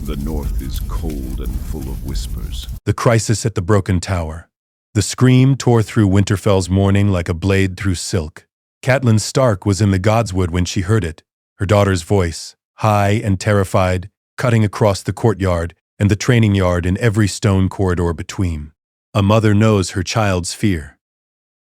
The north is cold and full of whispers. The crisis at the broken tower. The scream tore through Winterfell's morning like a blade through silk. Catelyn Stark was in the godswood when she heard it, her daughter's voice, high and terrified, cutting across the courtyard and the training yard and every stone corridor between. A mother knows her child's fear.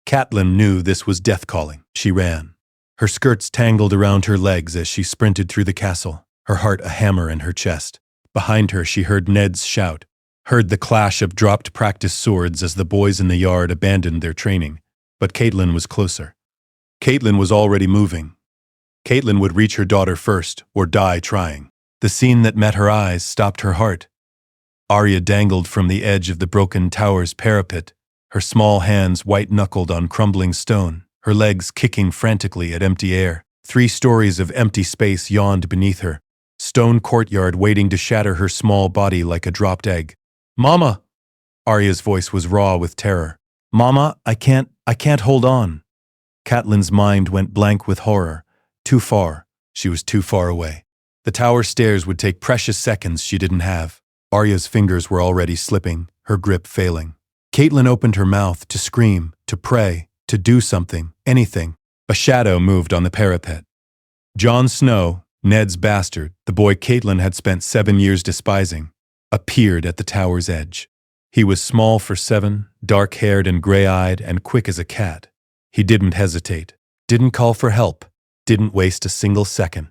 Catelyn knew this was death calling. She ran. Her skirts tangled around her legs as she sprinted through the castle, her heart a hammer in her chest. Behind her she heard Ned's shout, heard the clash of dropped practice swords as the boys in the yard abandoned their training. But Catelyn was closer. Catelyn was already moving. Catelyn would reach her daughter first, or die trying. The scene that met her eyes stopped her heart. Arya dangled from the edge of the broken tower's parapet, her small hands white-knuckled on crumbling stone, her legs kicking frantically at empty air. 3 stories of empty space yawned beneath her, stone courtyard waiting to shatter her small body like a dropped egg. "Mama!" Arya's voice was raw with terror. "Mama, I can't hold on." Catelyn's mind went blank with horror. Too far. She was too far away. The tower stairs would take precious seconds she didn't have. Arya's fingers were already slipping, her grip failing. Catelyn opened her mouth to scream, to pray, to do something, anything. A shadow moved on the parapet. Jon Snow, Ned's bastard, the boy Catelyn had spent 7 years despising, appeared at the tower's edge. He was small for 7, dark-haired and gray-eyed and quick as a cat. He didn't hesitate, didn't call for help, didn't waste a single second.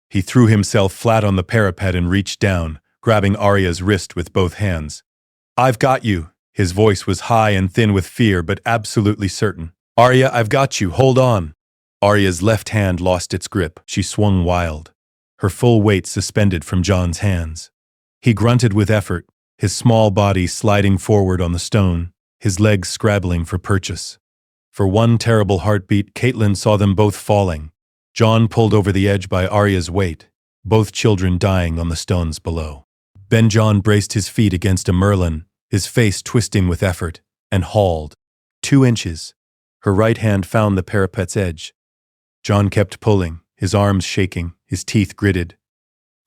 He threw himself flat on the parapet and reached down, grabbing Arya's wrist with both hands. "I've got you." His voice was high and thin with fear, but absolutely certain. "Arya, I've got you. Hold on." Arya's left hand lost its grip. She swung wild, her full weight suspended from Jon's hands. He grunted with effort, his small body sliding forward on the stone, his legs scrabbling for purchase. For one terrible heartbeat, Catelyn saw them both falling. Jon pulled over the edge by Arya's weight, both children dying on the stones below. Then Jon braced his feet against a merlin, his face twisting with effort, and hauled. 2 inches. Her right hand found the parapet's edge. Jon kept pulling, his arms shaking, his teeth gritted.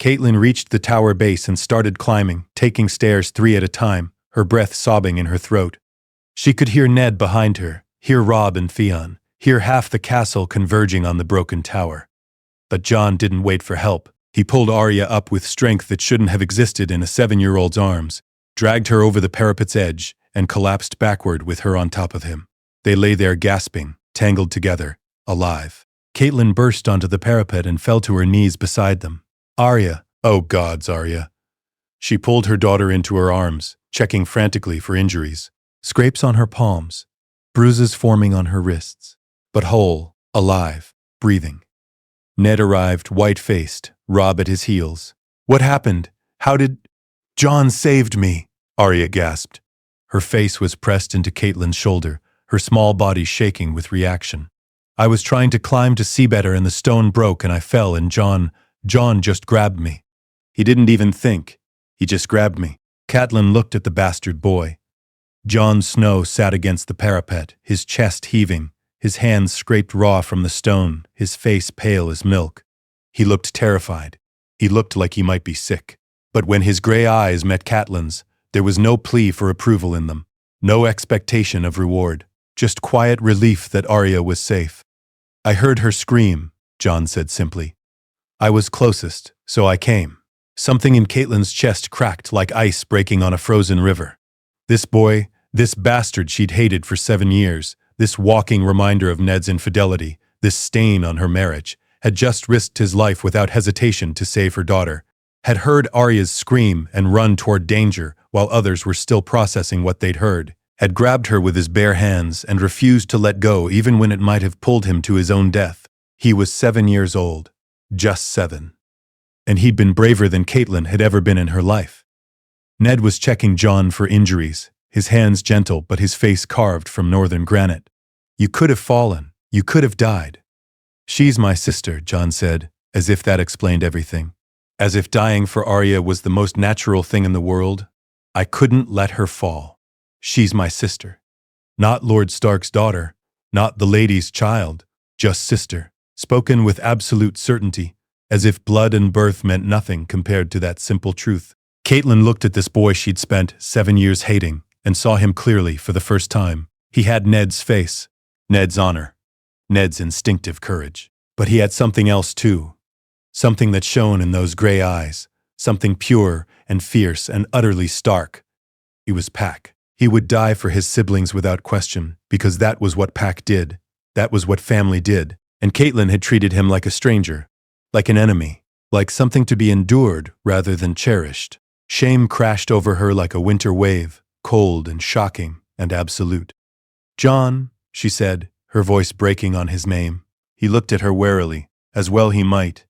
Catelyn reached the tower base and started climbing, taking stairs 3 at a time, her breath sobbing in her throat. She could hear Ned behind her, hear Robb and Theon, hear half the castle converging on the broken tower. But Jon didn't wait for help. He pulled Arya up with strength that shouldn't have existed in a 7-year-old's arms, dragged her over the parapet's edge, and collapsed backward with her on top of him. They lay there gasping, tangled together, alive. Catelyn burst onto the parapet and fell to her knees beside them. "Arya, oh gods, Arya." She pulled her daughter into her arms, checking frantically for injuries. Scrapes on her palms, bruises forming on her wrists, but whole, alive, breathing. Ned arrived, white-faced, Robb at his heels. "What happened? How did—" "Jon saved me," Arya gasped. Her face was pressed into Catelyn's shoulder, her small body shaking with reaction. "I was trying to climb to see better and the stone broke and I fell and Jon just grabbed me. He didn't even think. He just grabbed me." Catelyn looked at the bastard boy. Jon Snow sat against the parapet, his chest heaving, his hands scraped raw from the stone, his face pale as milk. He looked terrified. He looked like he might be sick. But when his gray eyes met Catelyn's, there was no plea for approval in them, no expectation of reward, just quiet relief that Arya was safe. "I heard her scream," Jon said simply. "I was closest, so I came." Something in Catelyn's chest cracked like ice breaking on a frozen river. This boy, this bastard she'd hated for 7 years, this walking reminder of Ned's infidelity, this stain on her marriage, had just risked his life without hesitation to save her daughter, had heard Arya's scream and run toward danger while others were still processing what they'd heard, had grabbed her with his bare hands and refused to let go even when it might have pulled him to his own death. He was 7 years old, just 7. And he'd been braver than Catelyn had ever been in her life. Ned was checking Jon for injuries, his hands gentle but his face carved from northern granite. "You could have fallen. You could have died." "She's my sister," Jon said, as if that explained everything. As if dying for Arya was the most natural thing in the world. "I couldn't let her fall. She's my sister. Not Lord Stark's daughter, not the lady's child, just sister," spoken with absolute certainty, as if blood and birth meant nothing compared to that simple truth. Catelyn looked at this boy she'd spent 7 years hating and saw him clearly for the first time. He had Ned's face, Ned's honor, Ned's instinctive courage. But he had something else too. Something that shone in those gray eyes, something pure and fierce and utterly stark. He was Pack. He would die for his siblings without question, because that was what Pack did. That was what family did. And Catelyn had treated him like a stranger, like an enemy, like something to be endured rather than cherished. Shame crashed over her like a winter wave, cold and shocking and absolute. "Jon," she said, her voice breaking on his name. He looked at her warily, as well he might.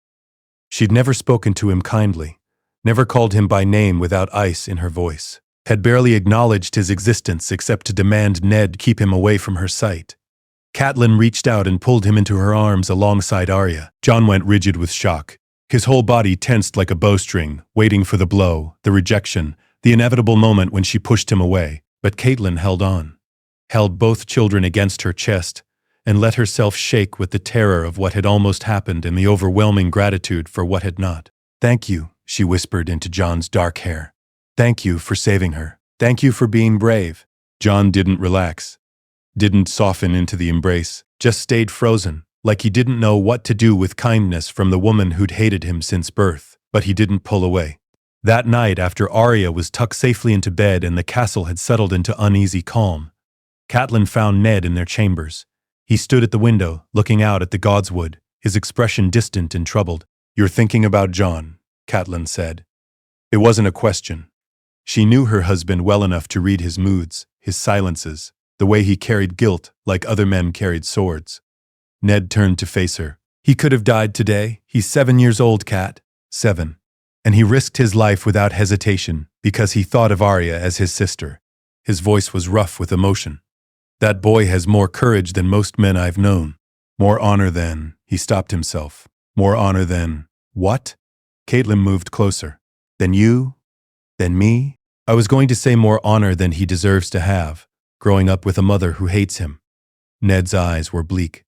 She'd never spoken to him kindly, never called him by name without ice in her voice, had barely acknowledged his existence except to demand Ned keep him away from her sight. Catelyn reached out and pulled him into her arms alongside Arya. Jon went rigid with shock. His whole body tensed like a bowstring, waiting for the blow, the rejection, the inevitable moment when she pushed him away. But Catelyn held on, held both children against her chest, and let herself shake with the terror of what had almost happened and the overwhelming gratitude for what had not. "Thank you," she whispered into Jon's dark hair. "Thank you for saving her. Thank you for being brave." Jon didn't relax, didn't soften into the embrace, just stayed frozen, like he didn't know what to do with kindness from the woman who'd hated him since birth. But he didn't pull away. That night, after Arya was tucked safely into bed and the castle had settled into uneasy calm, Catelyn found Ned in their chambers. He stood at the window, looking out at the godswood, his expression distant and troubled. "You're thinking about Jon," Catelyn said. It wasn't a question. She knew her husband well enough to read his moods, his silences, the way he carried guilt like other men carried swords. Ned turned to face her. "He could have died today. He's 7 years old, Cat. 7. And he risked his life without hesitation because he thought of Arya as his sister." His voice was rough with emotion. "That boy has more courage than most men I've known. More honor than—" He stopped himself. "More honor than—" "What?" Catelyn moved closer. "Than you? Than me?" "I was going to say more honor than he deserves to have, growing up with a mother who hates him." Ned's eyes were bleak.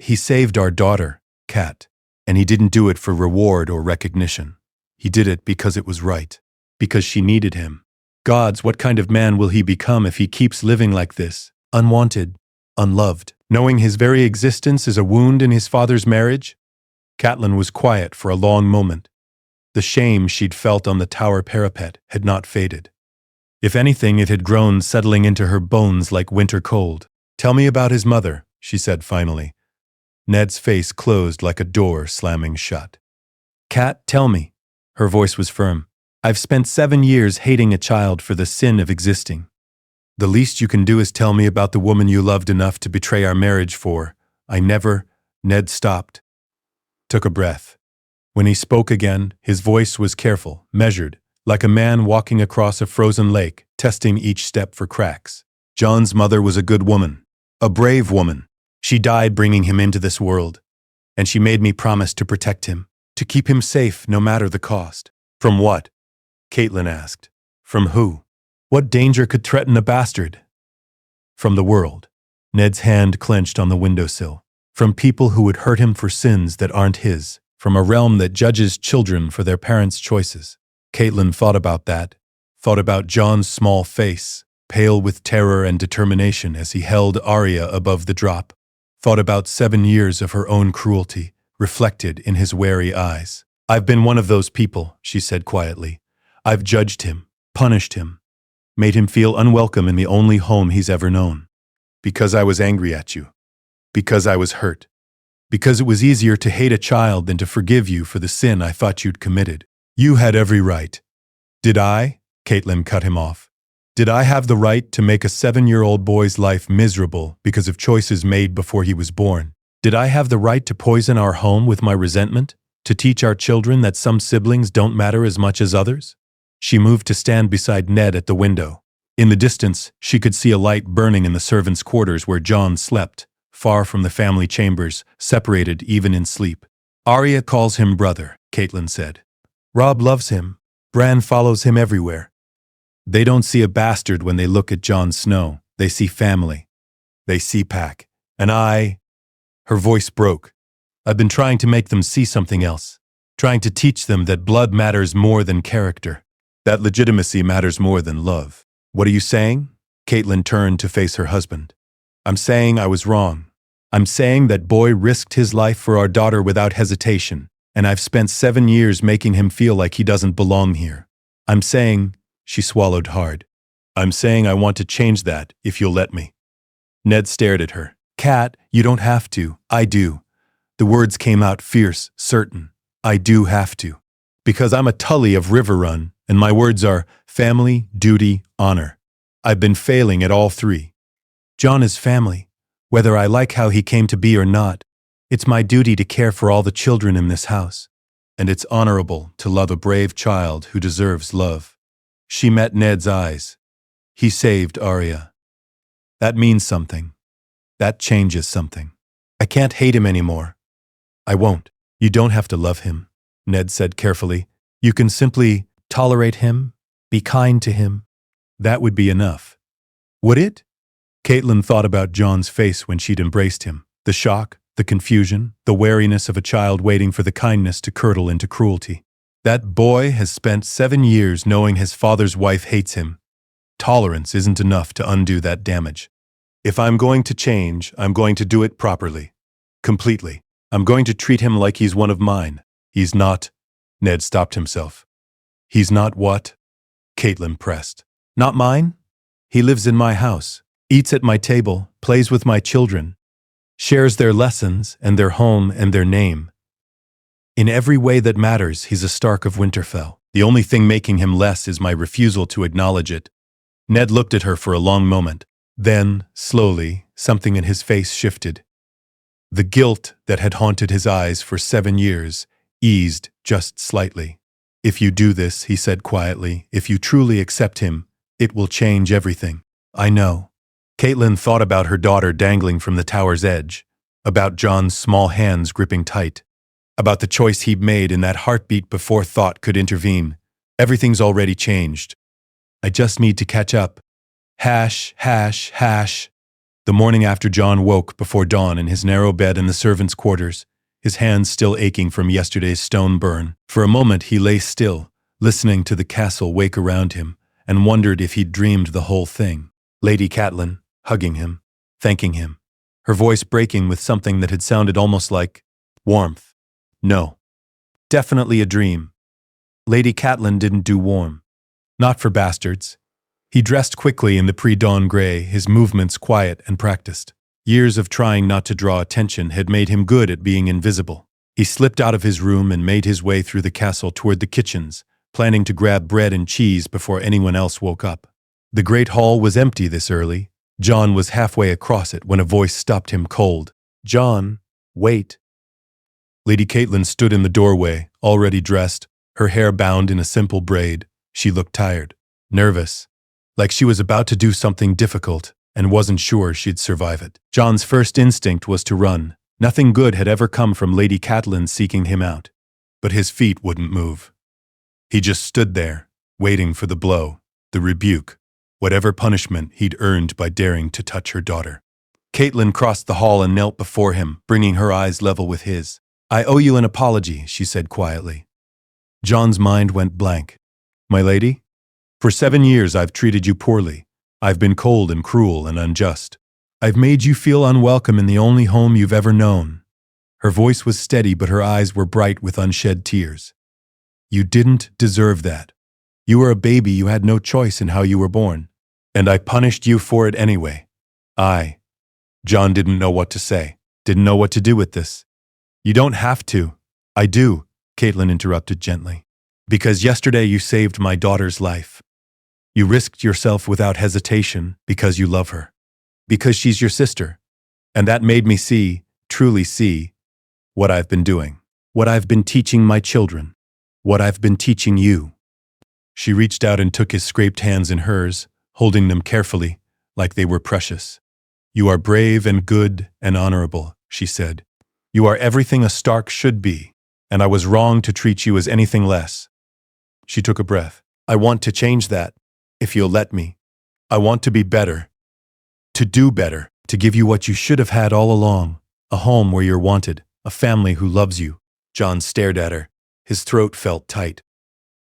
"He saved our daughter, Cat, and he didn't do it for reward or recognition. He did it because it was right, because she needed him. Gods, what kind of man will he become if he keeps living like this? Unwanted, unloved, knowing his very existence is a wound in his father's marriage?" Catelyn was quiet for a long moment. The shame she'd felt on the tower parapet had not faded. If anything, it had grown, settling into her bones like winter cold. "Tell me about his mother," she said finally. Ned's face closed like a door slamming shut. "Cat, tell me." Her voice was firm. "I've spent 7 years hating a child for the sin of existing. The least you can do is tell me about the woman you loved enough to betray our marriage for. I never—" Ned stopped, took a breath. When he spoke again, his voice was careful, measured, like a man walking across a frozen lake, testing each step for cracks. "Jon's mother was a good woman, a brave woman. She died bringing him into this world, and she made me promise to protect him, to keep him safe no matter the cost." "From what?" Catelyn asked. "From who? What danger could threaten a bastard?" "From the world." Ned's hand clenched on the windowsill. "From people who would hurt him for sins that aren't his. From a realm that judges children for their parents' choices." Catelyn thought about that, thought about Jon's small face, pale with terror and determination as he held Arya above the drop, thought about 7 years of her own cruelty, reflected in his wary eyes. "I've been one of those people," she said quietly. "I've judged him, punished him, made him feel unwelcome in the only home he's ever known. Because I was angry at you. Because I was hurt. Because it was easier to hate a child than to forgive you for the sin I thought you'd committed. You had every right." "Did I?" Catelyn cut him off. "Did I have the right to make a 7-year-old boy's life miserable because of choices made before he was born? Did I have the right to poison our home with my resentment? To teach our children that some siblings don't matter as much as others?" She moved to stand beside Ned at the window. In the distance, she could see a light burning in the servants' quarters where Jon slept, far from the family chambers, separated even in sleep. "Arya calls him brother," Catelyn said. "Robb loves him. Bran follows him everywhere. They don't see a bastard when they look at Jon Snow. They see family. They see Pack. And I—" Her voice broke. "I've been trying to make them see something else. Trying to teach them that blood matters more than character. That legitimacy matters more than love. What are you saying? Catelyn turned to face her husband. I'm saying I was wrong. I'm saying that boy risked his life for our daughter without hesitation, and I've spent 7 years making him feel like he doesn't belong here. I'm saying, she swallowed hard. I'm saying I want to change that, if you'll let me. Ned stared at her. Cat, you don't have to. I do. The words came out fierce, certain. I do have to. Because I'm a Tully of Riverrun, and my words are family, duty, honor. I've been failing at all three. Jon is family. Whether I like how he came to be or not, it's my duty to care for all the children in this house. And it's honorable to love a brave child who deserves love. She met Ned's eyes. He saved Arya. That means something. That changes something. I can't hate him anymore. I won't. You don't have to love him, Ned said carefully. You can simply tolerate him, be kind to him. That would be enough. Would it? Catelyn thought about Jon's face when she'd embraced him. The shock, the confusion, the wariness of a child waiting for the kindness to curdle into cruelty. That boy has spent 7 years knowing his father's wife hates him. Tolerance isn't enough to undo that damage. If I'm going to change, I'm going to do it properly. Completely. I'm going to treat him like he's one of mine. He's not. Ned stopped himself. He's not what? Catelyn pressed. Not mine? He lives in my house, eats at my table, plays with my children, shares their lessons and their home and their name. In every way that matters, he's a Stark of Winterfell. The only thing making him less is my refusal to acknowledge it. Ned looked at her for a long moment. Then, slowly, something in his face shifted. The guilt that had haunted his eyes for 7 years eased just slightly. If you do this, he said quietly, if you truly accept him, it will change everything. I know. Catelyn thought about her daughter dangling from the tower's edge, about Jon's small hands gripping tight, about the choice he'd made in that heartbeat before thought could intervene. Everything's already changed. I just need to catch up. Hash, hash, hash. The morning after Jon woke before dawn in his narrow bed in the servants' quarters, his hands still aching from yesterday's stone burn. For a moment he lay still, listening to the castle wake around him, and wondered if he'd dreamed the whole thing. Lady Catelyn, hugging him, thanking him, her voice breaking with something that had sounded almost like warmth. No. Definitely a dream. Lady Catelyn didn't do warm. Not for bastards. He dressed quickly in the pre-dawn gray, his movements quiet and practiced. Years of trying not to draw attention had made him good at being invisible. He slipped out of his room and made his way through the castle toward the kitchens, planning to grab bread and cheese before anyone else woke up. The great hall was empty this early. Jon was halfway across it when a voice stopped him cold. Jon, wait. Lady Catelyn stood in the doorway, already dressed, her hair bound in a simple braid. She looked tired, nervous, like she was about to do something difficult and wasn't sure she'd survive it. Jon's first instinct was to run. Nothing good had ever come from Lady Catelyn seeking him out. But his feet wouldn't move. He just stood there, waiting for the blow, the rebuke, whatever punishment he'd earned by daring to touch her daughter. Catelyn crossed the hall and knelt before him, bringing her eyes level with his. I owe you an apology, she said quietly. Jon's mind went blank. My lady? For 7 years I've treated you poorly. I've been cold and cruel and unjust. I've made you feel unwelcome in the only home you've ever known. Her voice was steady, but her eyes were bright with unshed tears. You didn't deserve that. You were a baby, you had no choice in how you were born. And I punished you for it anyway. Jon didn't know what to say, didn't know what to do with this. You don't have to. I do, Catelyn interrupted gently. Because yesterday you saved my daughter's life. You risked yourself without hesitation because you love her. Because she's your sister. And that made me see, truly see, what I've been doing. What I've been teaching my children. What I've been teaching you. She reached out and took his scraped hands in hers, holding them carefully, like they were precious. You are brave and good and honorable, she said. You are everything a Stark should be, and I was wrong to treat you as anything less. She took a breath. I want to change that, if you'll let me. I want to be better. To do better, to give you what you should have had all along. A home where you're wanted, a family who loves you. Jon stared at her. His throat felt tight.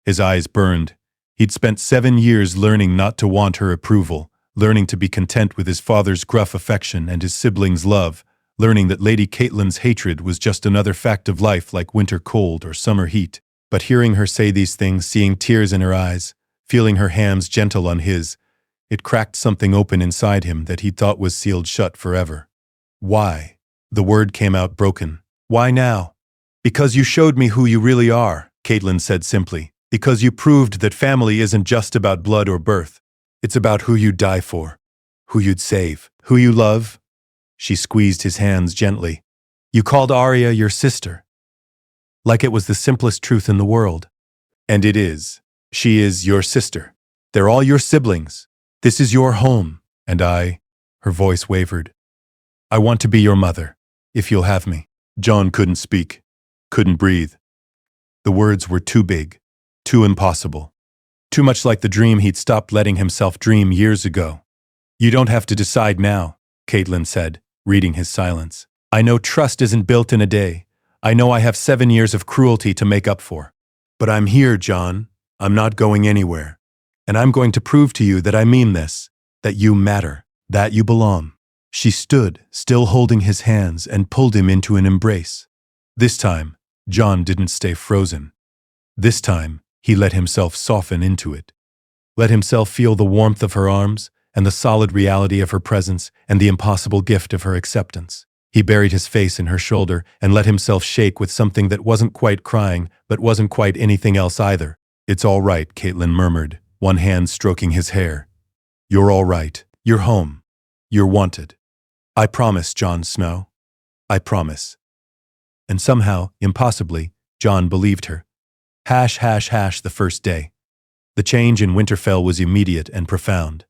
His eyes burned. He'd spent 7 years learning not to want her approval, learning to be content with his father's gruff affection and his siblings' love, learning that Lady Catelyn's hatred was just another fact of life like winter cold or summer heat. But hearing her say these things, seeing tears in her eyes, feeling her hands gentle on his, it cracked something open inside him that he thought was sealed shut forever. Why? The word came out broken. Why now? Because you showed me who you really are, Catelyn said simply. Because you proved that family isn't just about blood or birth. It's about who you'd die for, who you'd save, who you love. She squeezed his hands gently. You called Arya your sister. Like it was the simplest truth in the world. And it is. She is your sister. They're all your siblings. This is your home. And her voice wavered. I want to be your mother, if you'll have me. Jon couldn't speak, couldn't breathe. The words were too big, too impossible. Too much like the dream he'd stopped letting himself dream years ago. You don't have to decide now, Catelyn said, reading his silence. I know trust isn't built in a day. I know I have 7 years of cruelty to make up for. But I'm here, Jon. I'm not going anywhere. And I'm going to prove to you that I mean this, that you matter, that you belong. She stood, still holding his hands, and pulled him into an embrace. This time, Jon didn't stay frozen. This time, he let himself soften into it. Let himself feel the warmth of her arms, and the solid reality of her presence, and the impossible gift of her acceptance. He buried his face in her shoulder and let himself shake with something that wasn't quite crying, but wasn't quite anything else either. It's all right, Catelyn murmured, one hand stroking his hair. You're all right. You're home. You're wanted. I promise, Jon Snow. I promise. And somehow, impossibly, Jon believed her. The first day. The change in Winterfell was immediate and profound.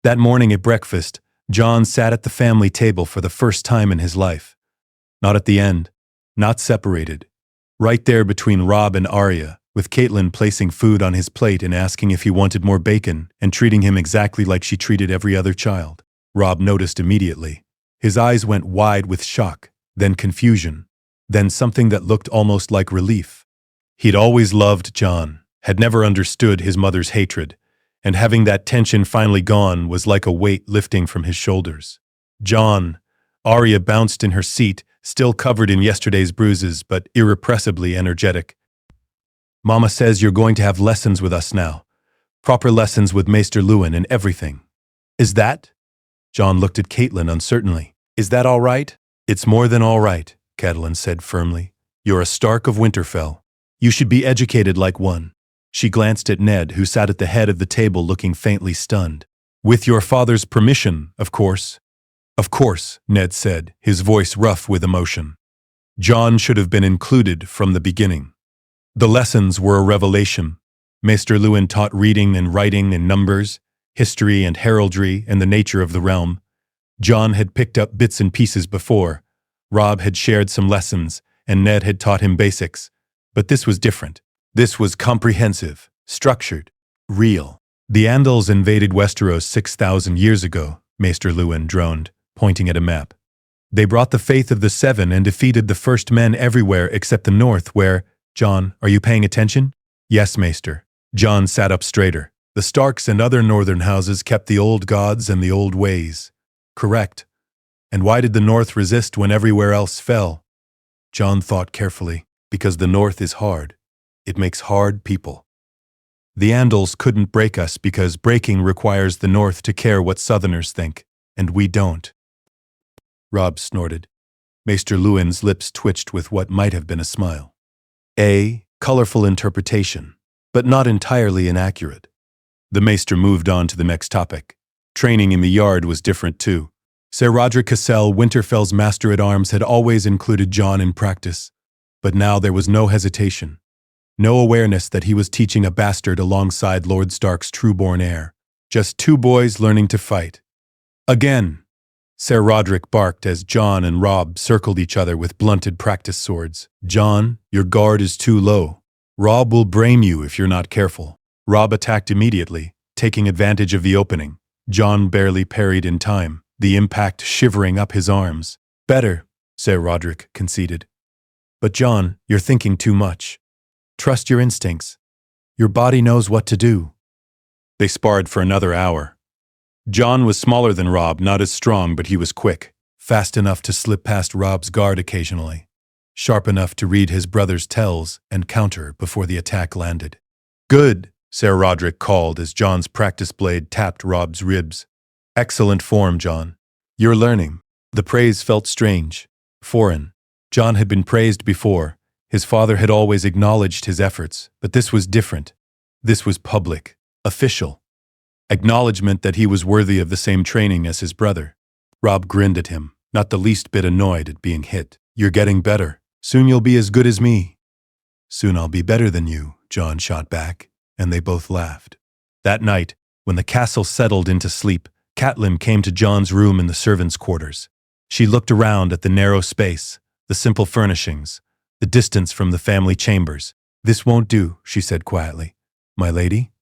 That morning at breakfast, Jon sat at the family table for the first time in his life. Not at the end, not separated. Right there between Robb and Arya, with Catelyn placing food on his plate and asking if he wanted more bacon and treating him exactly like she treated every other child. Robb noticed immediately. His eyes went wide with shock, then confusion, then something that looked almost like relief. He'd always loved Jon, had never understood his mother's hatred, and having that tension finally gone was like a weight lifting from his shoulders. Jon, Arya bounced in her seat, still covered in yesterday's bruises, but irrepressibly energetic. Mama says you're going to have lessons with us now. Proper lessons with Maester Luwin and everything. Is that? Jon looked at Catelyn uncertainly. Is that all right? It's more than all right, Catelyn said firmly. You're a Stark of Winterfell. You should be educated like one. She glanced at Ned, who sat at the head of the table looking faintly stunned. With your father's permission, of course. Of course, Ned said, his voice rough with emotion. Jon should have been included from the beginning. The lessons were a revelation. Maester Luwin taught reading and writing and numbers, history and heraldry and the nature of the realm. Jon had picked up bits and pieces before. Robb had shared some lessons, and Ned had taught him basics. But this was different. This was comprehensive, structured, real. The Andals invaded Westeros 6,000 years ago, Maester Luwin droned, pointing at a map. They brought the faith of the Seven and defeated the first men everywhere except the north where, Jon, are you paying attention? Yes, Maester. Jon sat up straighter. The Starks and other northern houses kept the old gods and the old ways. Correct. And why did the north resist when everywhere else fell? Jon thought carefully. Because the north is hard. It makes hard people. The Andals couldn't break us because breaking requires the north to care what southerners think, and we don't. Robb snorted. Maester Luwin's lips twitched with what might have been a smile. A colorful interpretation, but not entirely inaccurate. The Maester moved on to the next topic. Training in the yard was different too. Ser Rodrik Cassel, Winterfell's master-at-arms, had always included Jon in practice. But now there was no hesitation, no awareness that he was teaching a bastard alongside Lord Stark's true-born heir. Just two boys learning to fight. Again, Ser Rodrik barked as Jon and Robb circled each other with blunted practice swords. Jon, your guard is too low. Robb will brain you if you're not careful. Robb attacked immediately, taking advantage of the opening. Jon barely parried in time, the impact shivering up his arms. Better, Ser Rodrik conceded. But Jon, you're thinking too much. Trust your instincts. Your body knows what to do." They sparred for another hour. Jon was smaller than Robb, not as strong, but he was quick, fast enough to slip past Robb's guard occasionally, sharp enough to read his brother's tells and counter before the attack landed. "Good," Ser Roderick called as Jon's practice blade tapped Robb's ribs. "Excellent form, Jon. You're learning." The praise felt strange, foreign. Jon had been praised before. His father had always acknowledged his efforts, but this was different. This was public, official. Acknowledgement that he was worthy of the same training as his brother. Robb grinned at him, not the least bit annoyed at being hit. "You're getting better. Soon you'll be as good as me." "Soon I'll be better than you," Jon shot back, and they both laughed. That night, when the castle settled into sleep, Catelyn came to Jon's room in the servants' quarters. She looked around at the narrow space, the simple furnishings, the distance from the family chambers. "This won't do," she said quietly. "My lady?"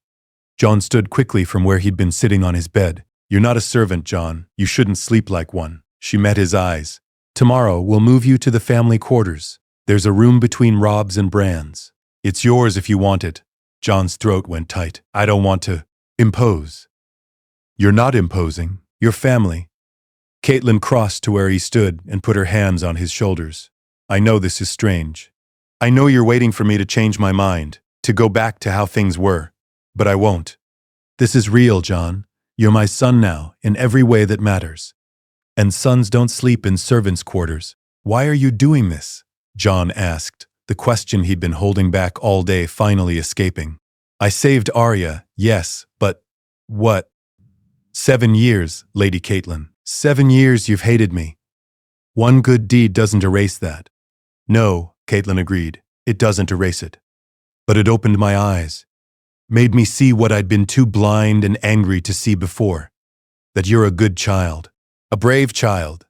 Jon stood quickly from where he'd been sitting on his bed. "You're not a servant, Jon. You shouldn't sleep like one." She met his eyes. "Tomorrow we'll move you to the family quarters. There's a room between Robb's and Bran's. It's yours if you want it." Jon's throat went tight. "I don't want to impose." "You're not imposing. You're family." Catelyn crossed to where he stood and put her hands on his shoulders. "I know this is strange. I know you're waiting for me to change my mind, to go back to how things were. But I won't. This is real, Jon. You're my son now, in every way that matters. And sons don't sleep in servants' quarters." "Why are you doing this?" Jon asked, the question he'd been holding back all day finally escaping. "I saved Arya, yes, but what?" 7 years, Lady Catelyn. 7 years you've hated me. One good deed doesn't erase that." "No," Catelyn agreed, "it doesn't erase it. But it opened my eyes. Made me see what I'd been too blind and angry to see before. That you're a good child. A brave child.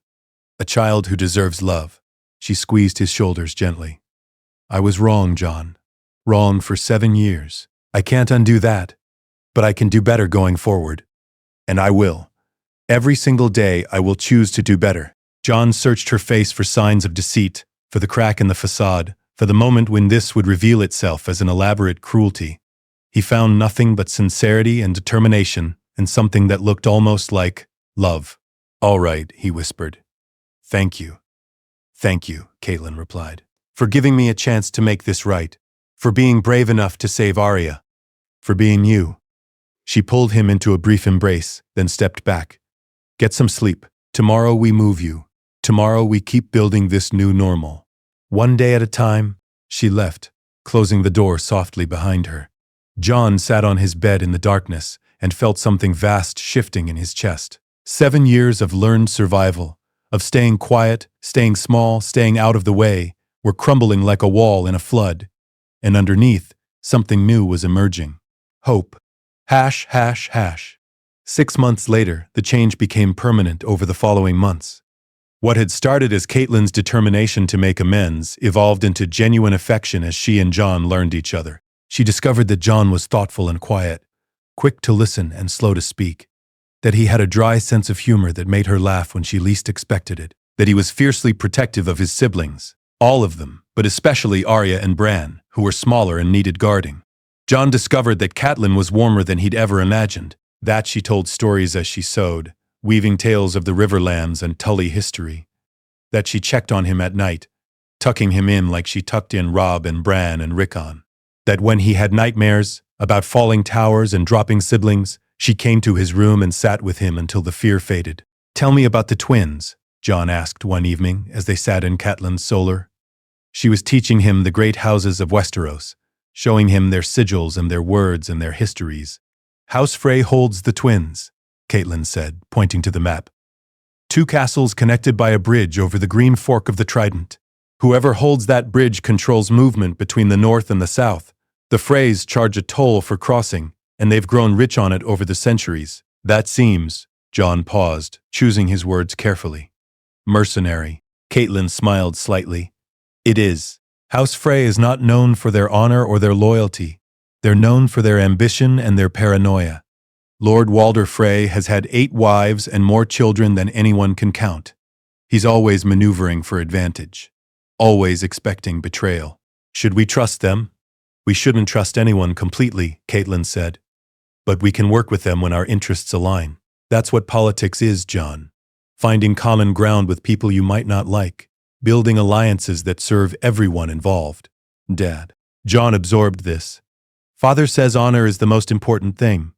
A child who deserves love." She squeezed his shoulders gently. "I was wrong, Jon. Wrong for 7 years. I can't undo that. But I can do better going forward. And I will. Every single day I will choose to do better." Jon searched her face for signs of deceit, for the crack in the facade, for the moment when this would reveal itself as an elaborate cruelty. He found nothing but sincerity and determination, and something that looked almost like love. "All right," he whispered. "Thank you." "Thank you," Catelyn replied, "for giving me a chance to make this right, for being brave enough to save Arya, for being you." She pulled him into a brief embrace, then stepped back. "Get some sleep. Tomorrow we move you. Tomorrow we keep building this new normal. One day at a time." She left, closing the door softly behind her. Jon sat on his bed in the darkness and felt something vast shifting in his chest. 7 years of learned survival, of staying quiet, staying small, staying out of the way, were crumbling like a wall in a flood. And underneath, something new was emerging. Hope. ###. 6 months later, the change became permanent over the following months. What had started as Catelyn's determination to make amends evolved into genuine affection as she and Jon learned each other. She discovered that Jon was thoughtful and quiet, quick to listen and slow to speak, that he had a dry sense of humor that made her laugh when she least expected it, that he was fiercely protective of his siblings, all of them, but especially Arya and Bran, who were smaller and needed guarding. Jon discovered that Catelyn was warmer than he'd ever imagined, that she told stories as she sewed, weaving tales of the Riverlands and Tully history, that she checked on him at night, tucking him in like she tucked in Robb and Bran and Rickon, that when he had nightmares about falling towers and dropping siblings, she came to his room and sat with him until the fear faded. "Tell me about the twins," Jon asked one evening as they sat in Catelyn's solar. She was teaching him the great houses of Westeros, showing him their sigils and their words and their histories. "House Frey holds the twins," Catelyn said, pointing to the map. "2 castles connected by a bridge over the green fork of the Trident. Whoever holds that bridge controls movement between the north and the south. The Freys charge a toll for crossing, and they've grown rich on it over the centuries. That seems," Jon paused, choosing his words carefully, "mercenary." Catelyn smiled slightly. "It is. House Frey is not known for their honor or their loyalty. They're known for their ambition and their paranoia. Lord Walder Frey has had 8 wives and more children than anyone can count. He's always maneuvering for advantage, always expecting betrayal. Should we trust them?" We shouldn't trust anyone completely, Catelyn said. But we can work with them when our interests align. That's what politics is, Jon. Finding common ground with people you might not like. Building alliances that serve everyone involved. Dad. Jon absorbed this. Father says honor is the most important thing.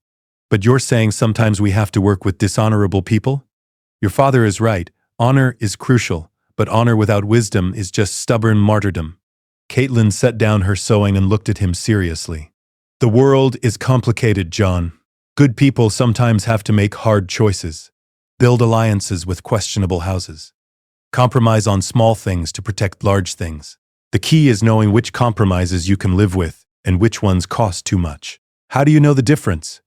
But you're saying sometimes we have to work with dishonorable people? Your father is right. Honor is crucial, but honor without wisdom is just stubborn martyrdom. Catelyn set down her sewing and looked at him seriously. The world is complicated, Jon. Good people sometimes have to make hard choices. Build alliances with questionable houses. Compromise on small things to protect large things. The key is knowing which compromises you can live with and which ones cost too much. How do you know the difference?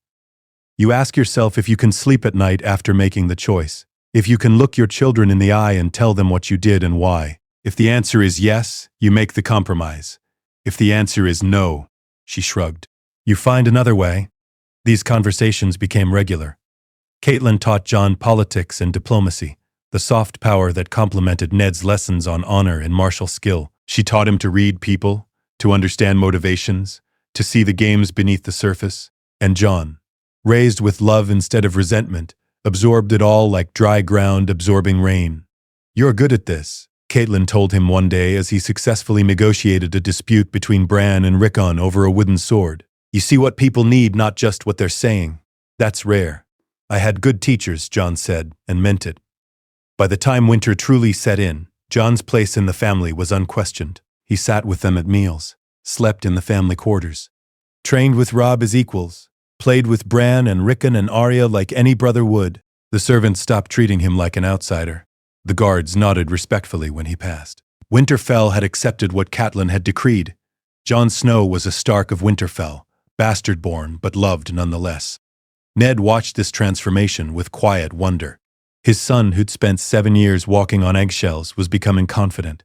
You ask yourself if you can sleep at night after making the choice. If you can look your children in the eye and tell them what you did and why. If the answer is yes, you make the compromise. If the answer is no, she shrugged. You find another way. These conversations became regular. Catelyn taught Jon politics and diplomacy, the soft power that complemented Ned's lessons on honor and martial skill. She taught him to read people, to understand motivations, to see the games beneath the surface. And Jon, raised with love instead of resentment, absorbed it all like dry ground absorbing rain. You're good at this, Catelyn told him one day as he successfully negotiated a dispute between Bran and Rickon over a wooden sword. You see what people need, not just what they're saying. That's rare. I had good teachers, Jon said, and meant it. By the time winter truly set in, Jon's place in the family was unquestioned. He sat with them at meals, slept in the family quarters, trained with Robb as equals, played with Bran and Rickon and Arya like any brother would. The servants stopped treating him like an outsider. The guards nodded respectfully when he passed. Winterfell had accepted what Catelyn had decreed. Jon Snow was a Stark of Winterfell, bastard-born but loved nonetheless. Ned watched this transformation with quiet wonder. His son, who'd spent 7 years walking on eggshells, was becoming confident.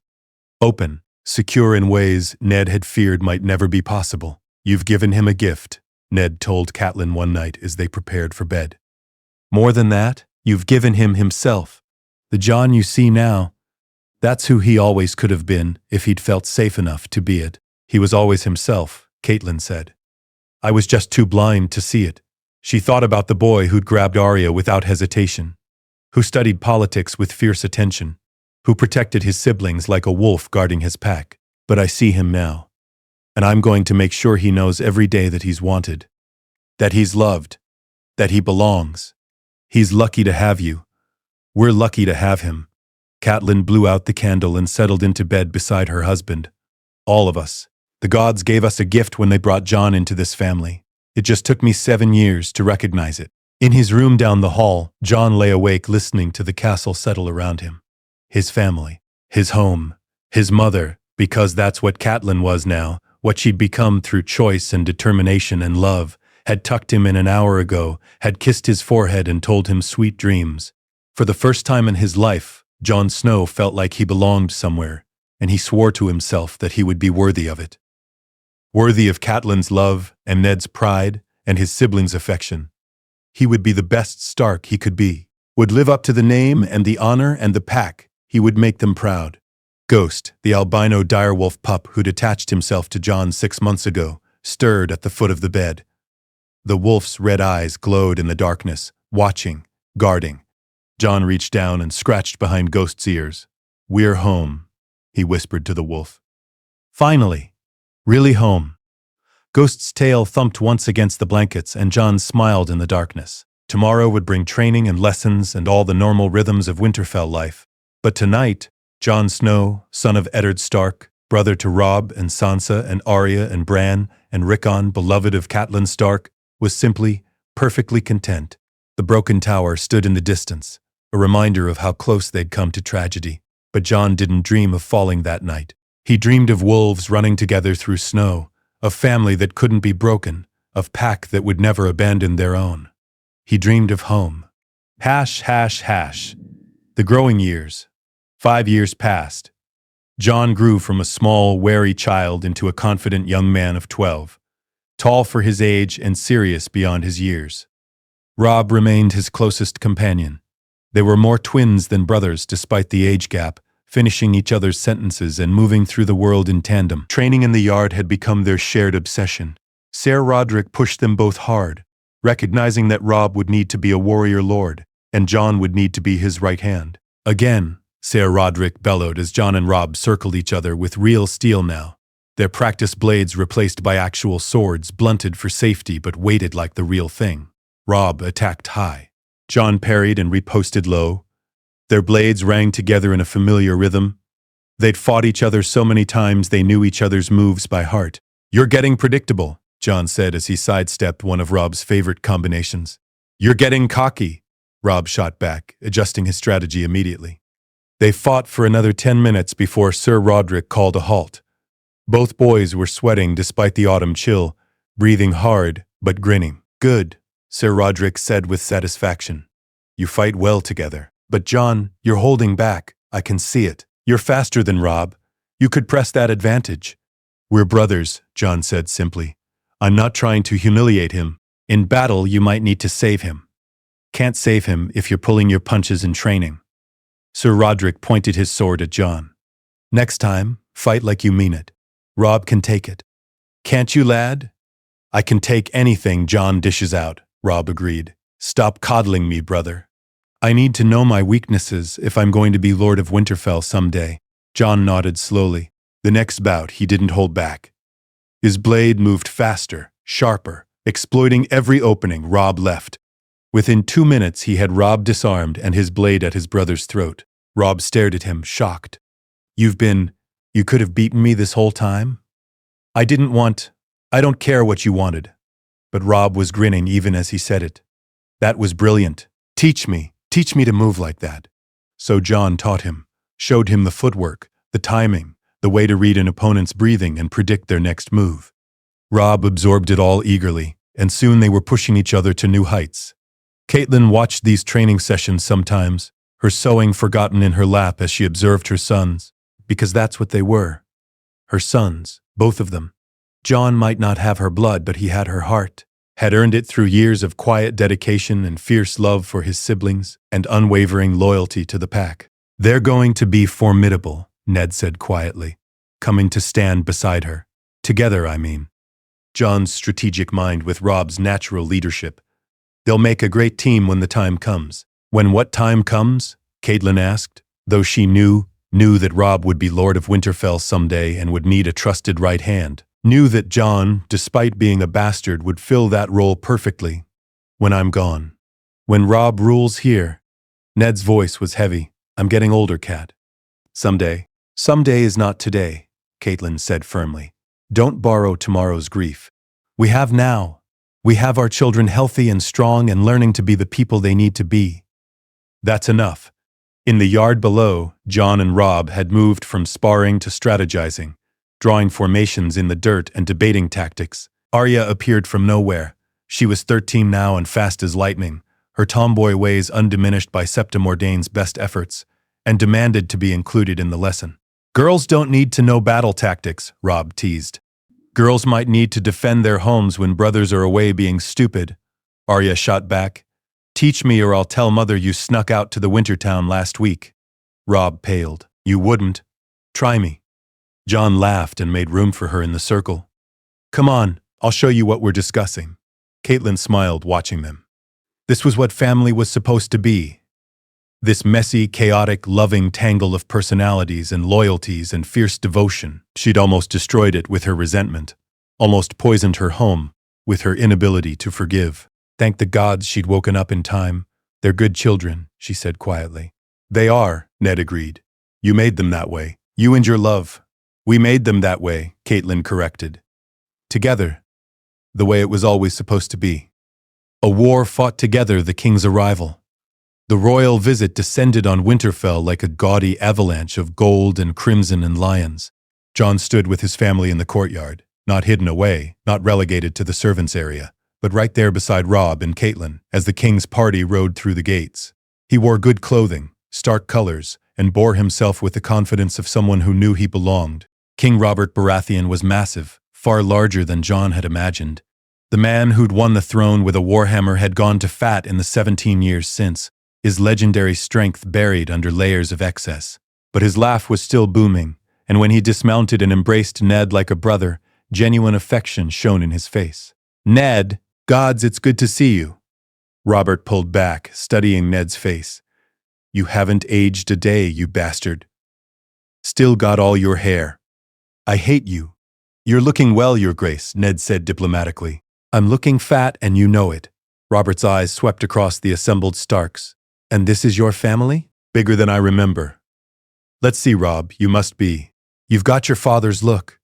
Open, secure in ways Ned had feared might never be possible. You've given him a gift, Ned told Catelyn one night as they prepared for bed. More than that, you've given him himself. The Jon you see now, that's who he always could have been if he'd felt safe enough to be it. He was always himself, Catelyn said. I was just too blind to see it. She thought about the boy who'd grabbed Arya without hesitation, who studied politics with fierce attention, who protected his siblings like a wolf guarding his pack. But I see him now, and I'm going to make sure he knows every day that he's wanted, that he's loved, that he belongs. He's lucky to have you. We're lucky to have him. Catelyn blew out the candle and settled into bed beside her husband. All of us. The gods gave us a gift when they brought Jon into this family. It just took me 7 years to recognize it. In his room down the hall, Jon lay awake listening to the castle settle around him. His family, his home, his mother, because that's what Catelyn was now, what she'd become through choice and determination and love, had tucked him in an hour ago, had kissed his forehead and told him sweet dreams. For the first time in his life, Jon Snow felt like he belonged somewhere, and he swore to himself that he would be worthy of it. Worthy of Catelyn's love and Ned's pride and his siblings' affection. He would be the best Stark he could be, would live up to the name and the honor and the pack. He would make them proud. Ghost, the albino direwolf pup who'd attached himself to Jon 6 months ago, stirred at the foot of the bed. The wolf's red eyes glowed in the darkness, watching, guarding. Jon reached down and scratched behind Ghost's ears. We're home, he whispered to the wolf. Finally. Really home. Ghost's tail thumped once against the blankets, and Jon smiled in the darkness. Tomorrow would bring training and lessons and all the normal rhythms of Winterfell life. But tonight, Jon Snow, son of Eddard Stark, brother to Robb and Sansa and Arya and Bran and Rickon, beloved of Catelyn Stark, was simply, perfectly content. The broken tower stood in the distance, a reminder of how close they'd come to tragedy. But Jon didn't dream of falling that night. He dreamed of wolves running together through snow, of family that couldn't be broken, of pack that would never abandon their own. He dreamed of home. Hash. The growing years. 5 years passed. Jon grew from a small, wary child into a confident young man of 12, tall for his age and serious beyond his years. Robb remained his closest companion. They were more twins than brothers despite the age gap, finishing each other's sentences and moving through the world in tandem. Training in the yard had become their shared obsession. Ser Roderick pushed them both hard, recognizing that Robb would need to be a warrior lord, and Jon would need to be his right hand. Again, Ser Roderick bellowed as Jon and Robb circled each other with real steel now, their practice blades replaced by actual swords, blunted for safety but weighted like the real thing. Robb attacked high. Jon parried and riposted low. Their blades rang together in a familiar rhythm. They'd fought each other so many times they knew each other's moves by heart. "You're getting predictable," Jon said as he sidestepped one of Robb's favorite combinations. "You're getting cocky," Robb shot back, adjusting his strategy immediately. They fought for another 10 minutes before Ser Roderick called a halt. Both boys were sweating despite the autumn chill, breathing hard but grinning. "Good," Ser Roderick said with satisfaction. "You fight well together. But Jon, you're holding back. I can see it. You're faster than Robb. You could press that advantage." "We're brothers," Jon said simply. "I'm not trying to humiliate him. In battle, you might need to save him. Can't save him if you're pulling your punches in training." Ser Roderick pointed his sword at Jon. "Next time, fight like you mean it. Robb can take it." "Can't you, lad?" "I can take anything Jon dishes out," Robb agreed. "Stop coddling me, brother. I need to know my weaknesses if I'm going to be Lord of Winterfell someday." Jon nodded slowly. The next bout, he didn't hold back. His blade moved faster, sharper, exploiting every opening Robb left. Within 2 minutes, he had Robb disarmed and his blade at his brother's throat. Robb stared at him, shocked. You could have beaten me this whole time?" I don't care what you wanted." But Robb was grinning even as he said it. "That was brilliant. Teach me to move like that." So Jon taught him, showed him the footwork, the timing, the way to read an opponent's breathing and predict their next move. Robb absorbed it all eagerly, and soon they were pushing each other to new heights. Catelyn watched these training sessions sometimes, her sewing forgotten in her lap as she observed her sons, because that's what they were. Her sons, both of them. Jon might not have her blood, but he had her heart, had earned it through years of quiet dedication and fierce love for his siblings and unwavering loyalty to the pack. "They're going to be formidable," Ned said quietly, coming to stand beside her. "Together, I mean." Jon's strategic mind with Robb's natural leadership. "They'll make a great team when the time comes." "When what time comes?" Catelyn asked, though she knew that Robb would be Lord of Winterfell someday and would need a trusted right hand. Knew that Jon, despite being a bastard, would fill that role perfectly. "When I'm gone. When Robb rules here." Ned's voice was heavy. "I'm getting older, Cat. Someday. Someday is not today," Catelyn said firmly. "Don't borrow tomorrow's grief. We have now. We have our children healthy and strong and learning to be the people they need to be. That's enough." In the yard below, Jon and Robb had moved from sparring to strategizing, drawing formations in the dirt and debating tactics. Arya appeared from nowhere. She was 13 now and fast as lightning, her tomboy ways undiminished by Septim Ordaine's best efforts, and demanded to be included in the lesson. "Girls don't need to know battle tactics," Robb teased. "Girls might need to defend their homes when brothers are away being stupid," Arya shot back. "Teach me or I'll tell Mother you snuck out to the Wintertown last week." Robb paled. "You wouldn't. Try me." Jon laughed and made room for her in the circle. "Come on, I'll show you what we're discussing." Catelyn smiled, watching them. This was what family was supposed to be. This messy, chaotic, loving tangle of personalities and loyalties and fierce devotion. She'd almost destroyed it with her resentment, almost poisoned her home with her inability to forgive. Thank the gods she'd woken up in time. "They're good children," she said quietly. "They are," Ned agreed. "You made them that way. You and your love." "We made them that way," Catelyn corrected. "Together. The way it was always supposed to be." A war fought together the king's arrival. The royal visit descended on Winterfell like a gaudy avalanche of gold and crimson and lions. Jon stood with his family in the courtyard, not hidden away, not relegated to the servants' area, but right there beside Robb and Catelyn as the king's party rode through the gates. He wore good clothing, stark colors, and bore himself with the confidence of someone who knew he belonged. King Robert Baratheon was massive, far larger than Jon had imagined. The man who'd won the throne with a warhammer had gone to fat in the 17 years since, his legendary strength buried under layers of excess. But his laugh was still booming, and when he dismounted and embraced Ned like a brother, genuine affection shone in his face. "Ned, gods, it's good to see you." Robert pulled back, studying Ned's face. "You haven't aged a day, you bastard. Still got all your hair. I hate you." "You're looking well, Your Grace," Ned said diplomatically. "I'm looking fat, and you know it." Robert's eyes swept across the assembled Starks. "And this is your family?" "Bigger than I remember." "Let's see, Robb, you must be. You've got your father's look.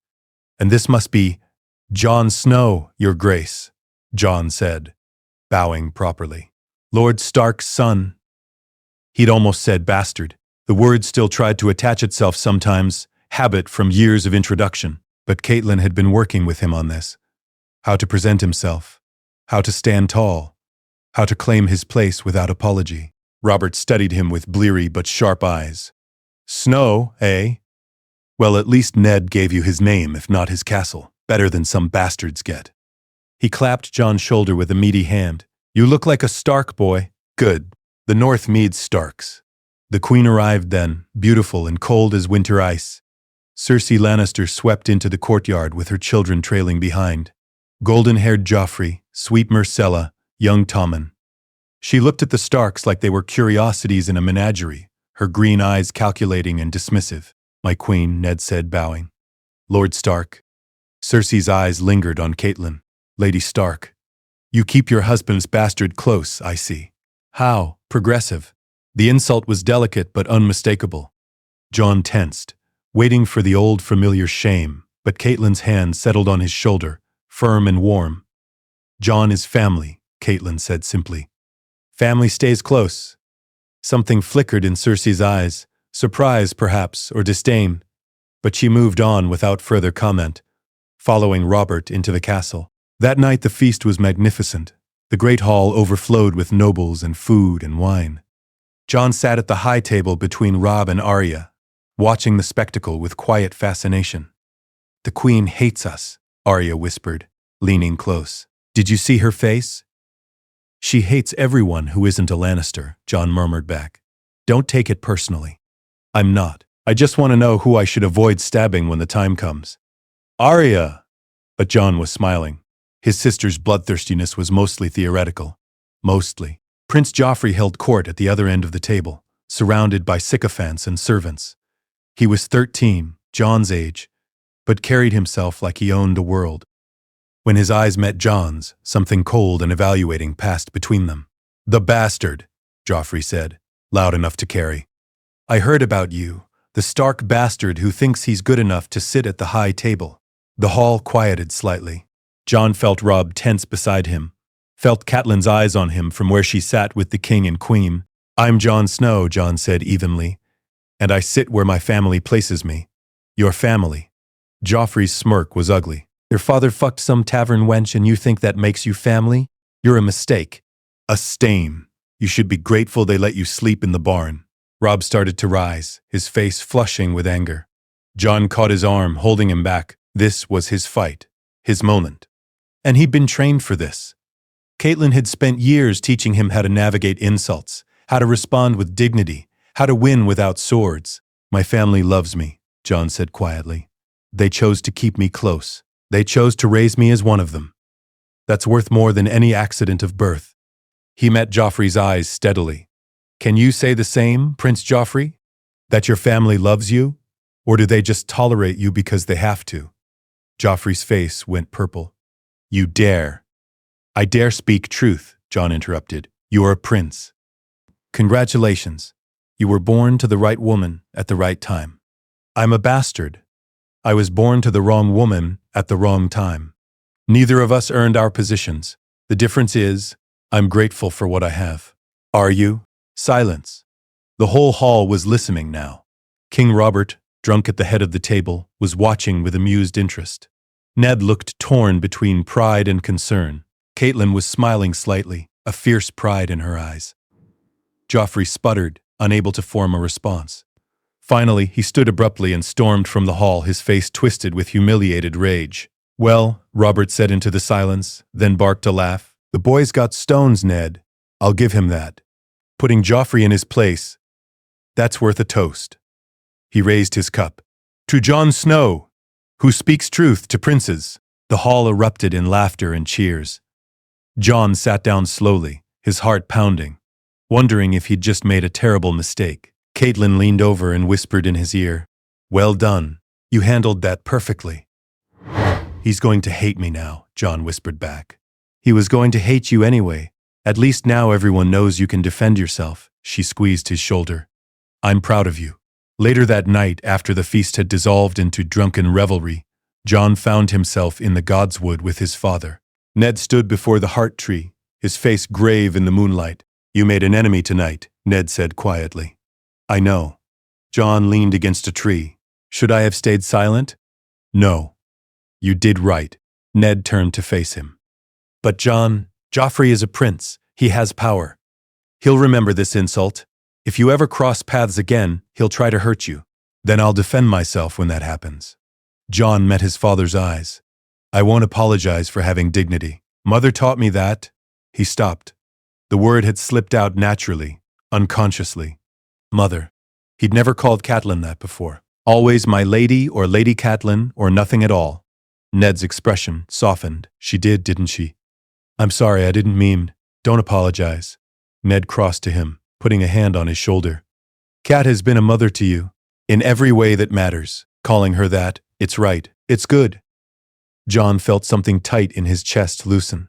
And this must be Jon Snow, Your Grace," Jon said, bowing properly. "Lord Stark's son." He'd almost said bastard. The word still tried to attach itself sometimes, habit from years of introduction. But Catelyn had been working with him on this. How to present himself. How to stand tall. How to claim his place without apology. Robert studied him with bleary but sharp eyes. "Snow, eh? Well, at least Ned gave you his name, if not his castle. Better than some bastards get." He clapped Jon's shoulder with a meaty hand. "You look like a Stark boy." "Good. The North needs Starks." The Queen arrived then, beautiful and cold as winter ice. Cersei Lannister swept into the courtyard with her children trailing behind. Golden-haired Joffrey, sweet Myrcella, young Tommen. She looked at the Starks like they were curiosities in a menagerie, her green eyes calculating and dismissive. "My queen," Ned said, bowing. "Lord Stark." Cersei's eyes lingered on Catelyn. "Lady Stark. You keep your husband's bastard close, I see." "How? Progressive." The insult was delicate but unmistakable. Jon tensed, waiting for the old familiar shame, but Catelyn's hand settled on his shoulder, firm and warm. "Jon is family," Catelyn said simply. "Family stays close." Something flickered in Cersei's eyes, surprise perhaps, or disdain, but she moved on without further comment, following Robert into the castle. That night the feast was magnificent. The great hall overflowed with nobles and food and wine. Jon sat at the high table between Robb and Arya, watching the spectacle with quiet fascination. "The Queen hates us," Arya whispered, leaning close. "Did you see her face?" "She hates everyone who isn't a Lannister," Jon murmured back. "Don't take it personally." "I'm not. I just want to know who I should avoid stabbing when the time comes." "Arya!" But Jon was smiling. His sister's bloodthirstiness was mostly theoretical. Mostly. Prince Joffrey held court at the other end of the table, surrounded by sycophants and servants. He was 13, Jon's age, but carried himself like he owned the world. When his eyes met Jon's, something cold and evaluating passed between them. "The bastard," Joffrey said, loud enough to carry. "I heard about you, the Stark bastard who thinks he's good enough to sit at the high table." The hall quieted slightly. Jon felt Robb tense beside him, felt Catelyn's eyes on him from where she sat with the king and queen. "I'm Jon Snow," Jon said evenly, "and I sit where my family places me." "Your family?" Joffrey's smirk was ugly. "Your father fucked some tavern wench and you think that makes you family? You're a mistake. A stain. You should be grateful they let you sleep in the barn." Robb started to rise, his face flushing with anger. Jon caught his arm, holding him back. This was his fight, his moment. And he'd been trained for this. Catelyn had spent years teaching him how to navigate insults, how to respond with dignity, how to win without swords. "My family loves me," Jon said quietly. "They chose to keep me close. They chose to raise me as one of them. That's worth more than any accident of birth." He met Joffrey's eyes steadily. "Can you say the same, Prince Joffrey? That your family loves you? Or do they just tolerate you because they have to?" Joffrey's face went purple. "You dare." "I dare speak truth," Jon interrupted. "You are a prince. Congratulations. You were born to the right woman at the right time. I'm a bastard. I was born to the wrong woman at the wrong time. Neither of us earned our positions. The difference is, I'm grateful for what I have. Are you?" Silence. The whole hall was listening now. King Robert, drunk at the head of the table, was watching with amused interest. Ned looked torn between pride and concern. Catelyn was smiling slightly, a fierce pride in her eyes. Joffrey sputtered, unable to form a response. Finally, he stood abruptly and stormed from the hall, his face twisted with humiliated rage. "Well," Robert said into the silence, then barked a laugh. "The boy's got stones, Ned. I'll give him that. Putting Joffrey in his place, that's worth a toast." He raised his cup. To Jon Snow, who speaks truth to princes. The hall erupted in laughter and cheers. Jon sat down slowly, his heart pounding, wondering if he'd just made a terrible mistake. Catelyn leaned over and whispered in his ear, "Well done. You handled that perfectly." "He's going to hate me now," Jon whispered back. "He was going to hate you anyway. At least now everyone knows you can defend yourself." She squeezed his shoulder. "I'm proud of you." Later that night, after the feast had dissolved into drunken revelry, Jon found himself in the Godswood with his father. Ned stood before the heart tree, his face grave in the moonlight. "You made an enemy tonight," Ned said quietly. "I know." Jon leaned against a tree. "Should I have stayed silent?" "No. You did right." Ned turned to face him. "But Jon, Joffrey is a prince. He has power. He'll remember this insult. If you ever cross paths again, he'll try to hurt you. Then I'll defend myself when that happens." Jon met his father's eyes. "I won't apologize for having dignity. Mother taught me that." He stopped. The word had slipped out naturally, unconsciously. Mother. He'd never called Catelyn that before. Always my lady or Lady Catelyn or nothing at all. Ned's expression softened. "She did, didn't she?" "I'm sorry, I didn't mean." "Don't apologize." Ned crossed to him, putting a hand on his shoulder. "Cat has been a mother to you, in every way that matters. Calling her that, it's right, it's good." Jon felt something tight in his chest loosen.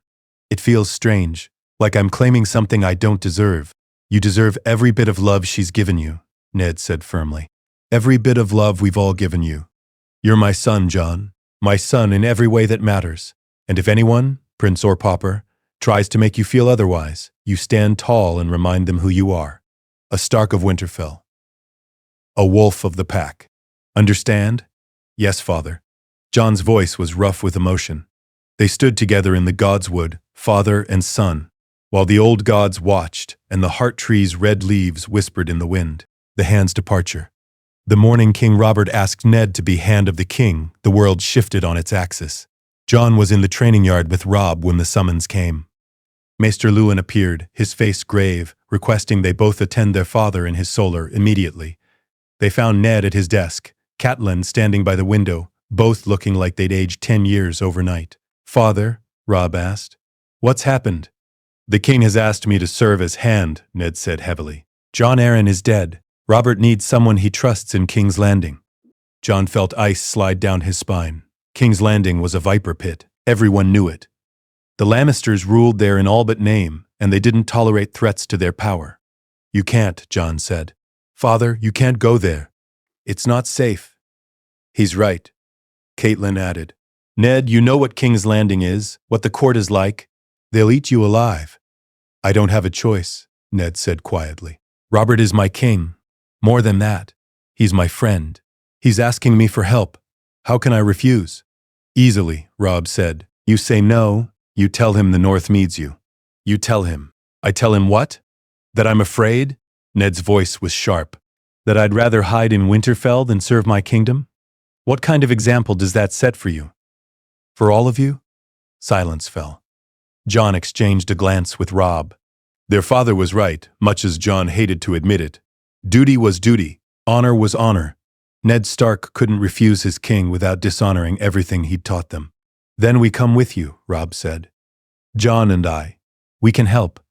"It feels strange, like I'm claiming something I don't deserve." "You deserve every bit of love she's given you," Ned said firmly. "Every bit of love we've all given you. You're my son, Jon. My son in every way that matters. And if anyone, prince or pauper, tries to make you feel otherwise, you stand tall and remind them who you are. A Stark of Winterfell. A wolf of the pack. Understand?" "Yes, father." Jon's voice was rough with emotion. They stood together in the Godswood, father and son, while the old gods watched and the heart tree's red leaves whispered in the wind. The hand's departure. The morning King Robert asked Ned to be Hand of the King, the world shifted on its axis. Jon was in the training yard with Robb when the summons came. Maester Luwin appeared, his face grave, requesting they both attend their father in his solar immediately. They found Ned at his desk, Catelyn standing by the window, both looking like they'd aged 10 years overnight. "Father," Robb asked, "what's happened?" "The king has asked me to serve as Hand," Ned said heavily. "Jon Arryn is dead. Robert needs someone he trusts in King's Landing." Jon felt ice slide down his spine. King's Landing was a viper pit. Everyone knew it. The Lannisters ruled there in all but name, and they didn't tolerate threats to their power. "You can't," Jon said. "Father, you can't go there. It's not safe." "He's right," Catelyn added. "Ned, you know what King's Landing is, what the court is like. They'll eat you alive." "I don't have a choice," Ned said quietly. "Robert is my king. More than that, he's my friend. He's asking me for help. How can I refuse?" "Easily," Robb said. "You say no, you tell him the North needs you. You tell him." "I tell him what? That I'm afraid?" Ned's voice was sharp. "That I'd rather hide in Winterfell than serve my kingdom? What kind of example does that set for you? For all of you?" Silence fell. Jon exchanged a glance with Robb. Their father was right, much as Jon hated to admit it. Duty was duty. Honor was honor. Ned Stark couldn't refuse his king without dishonoring everything he'd taught them. "Then we come with you," Robb said. "Jon and I. We can help.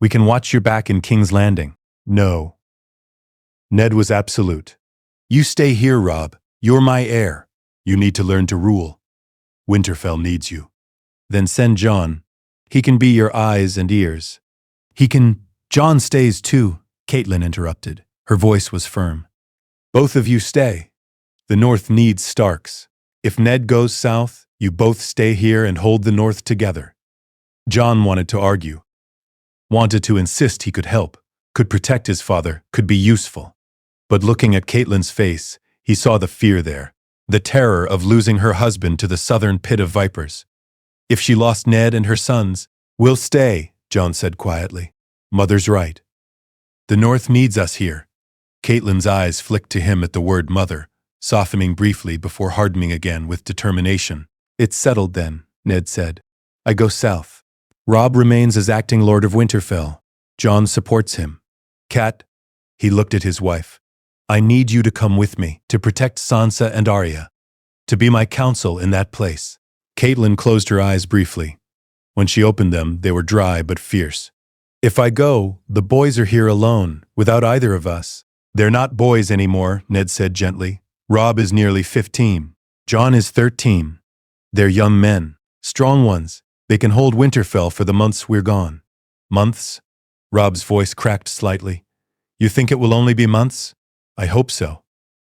We can watch your back in King's Landing." "No." Ned was absolute. "You stay here, Robb. You're my heir. You need to learn to rule. Winterfell needs you. Then send Jon. He can be your eyes and ears." "He can—" "Jon stays too," Catelyn interrupted. Her voice was firm. "Both of you stay. The North needs Starks. If Ned goes south, you both stay here and hold the North together." Jon wanted to argue. Wanted to insist he could help, could protect his father, could be useful. But looking at Catelyn's face, he saw the fear there, the terror of losing her husband to the southern pit of vipers. "If she lost Ned and her sons, we'll stay," Jon said quietly. "Mother's right. The North needs us here." Catelyn's eyes flicked to him at the word mother, softening briefly before hardening again with determination. "It's settled then," Ned said. "I go south. Robb remains as acting Lord of Winterfell. Jon supports him. Cat," he looked at his wife. I need you to come with me to protect Sansa and Arya, to be my counsel in that place." Catelyn closed her eyes briefly. When she opened them, they were dry but fierce. "If I go, the boys are here alone, without either of us." "They're not boys anymore," Ned said gently. "Robb is nearly 15. Jon is 13. They're young men, strong ones. They can hold Winterfell for the months we're gone." "Months?" Robb's voice cracked slightly. "You think it will only be months?" "I hope so."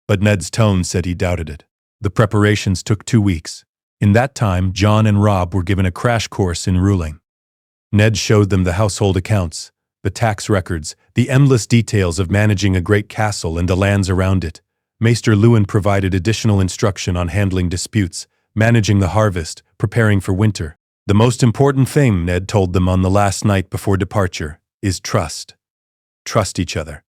But Ned's tone said he doubted it. The preparations took 2 weeks. In that time, Jon and Robb were given a crash course in ruling. Ned showed them the household accounts, the tax records, the endless details of managing a great castle and the lands around it. Maester Lewin provided additional instruction on handling disputes, managing the harvest, preparing for winter. "The most important thing," Ned told them on the last night before departure, "is trust. Trust each other.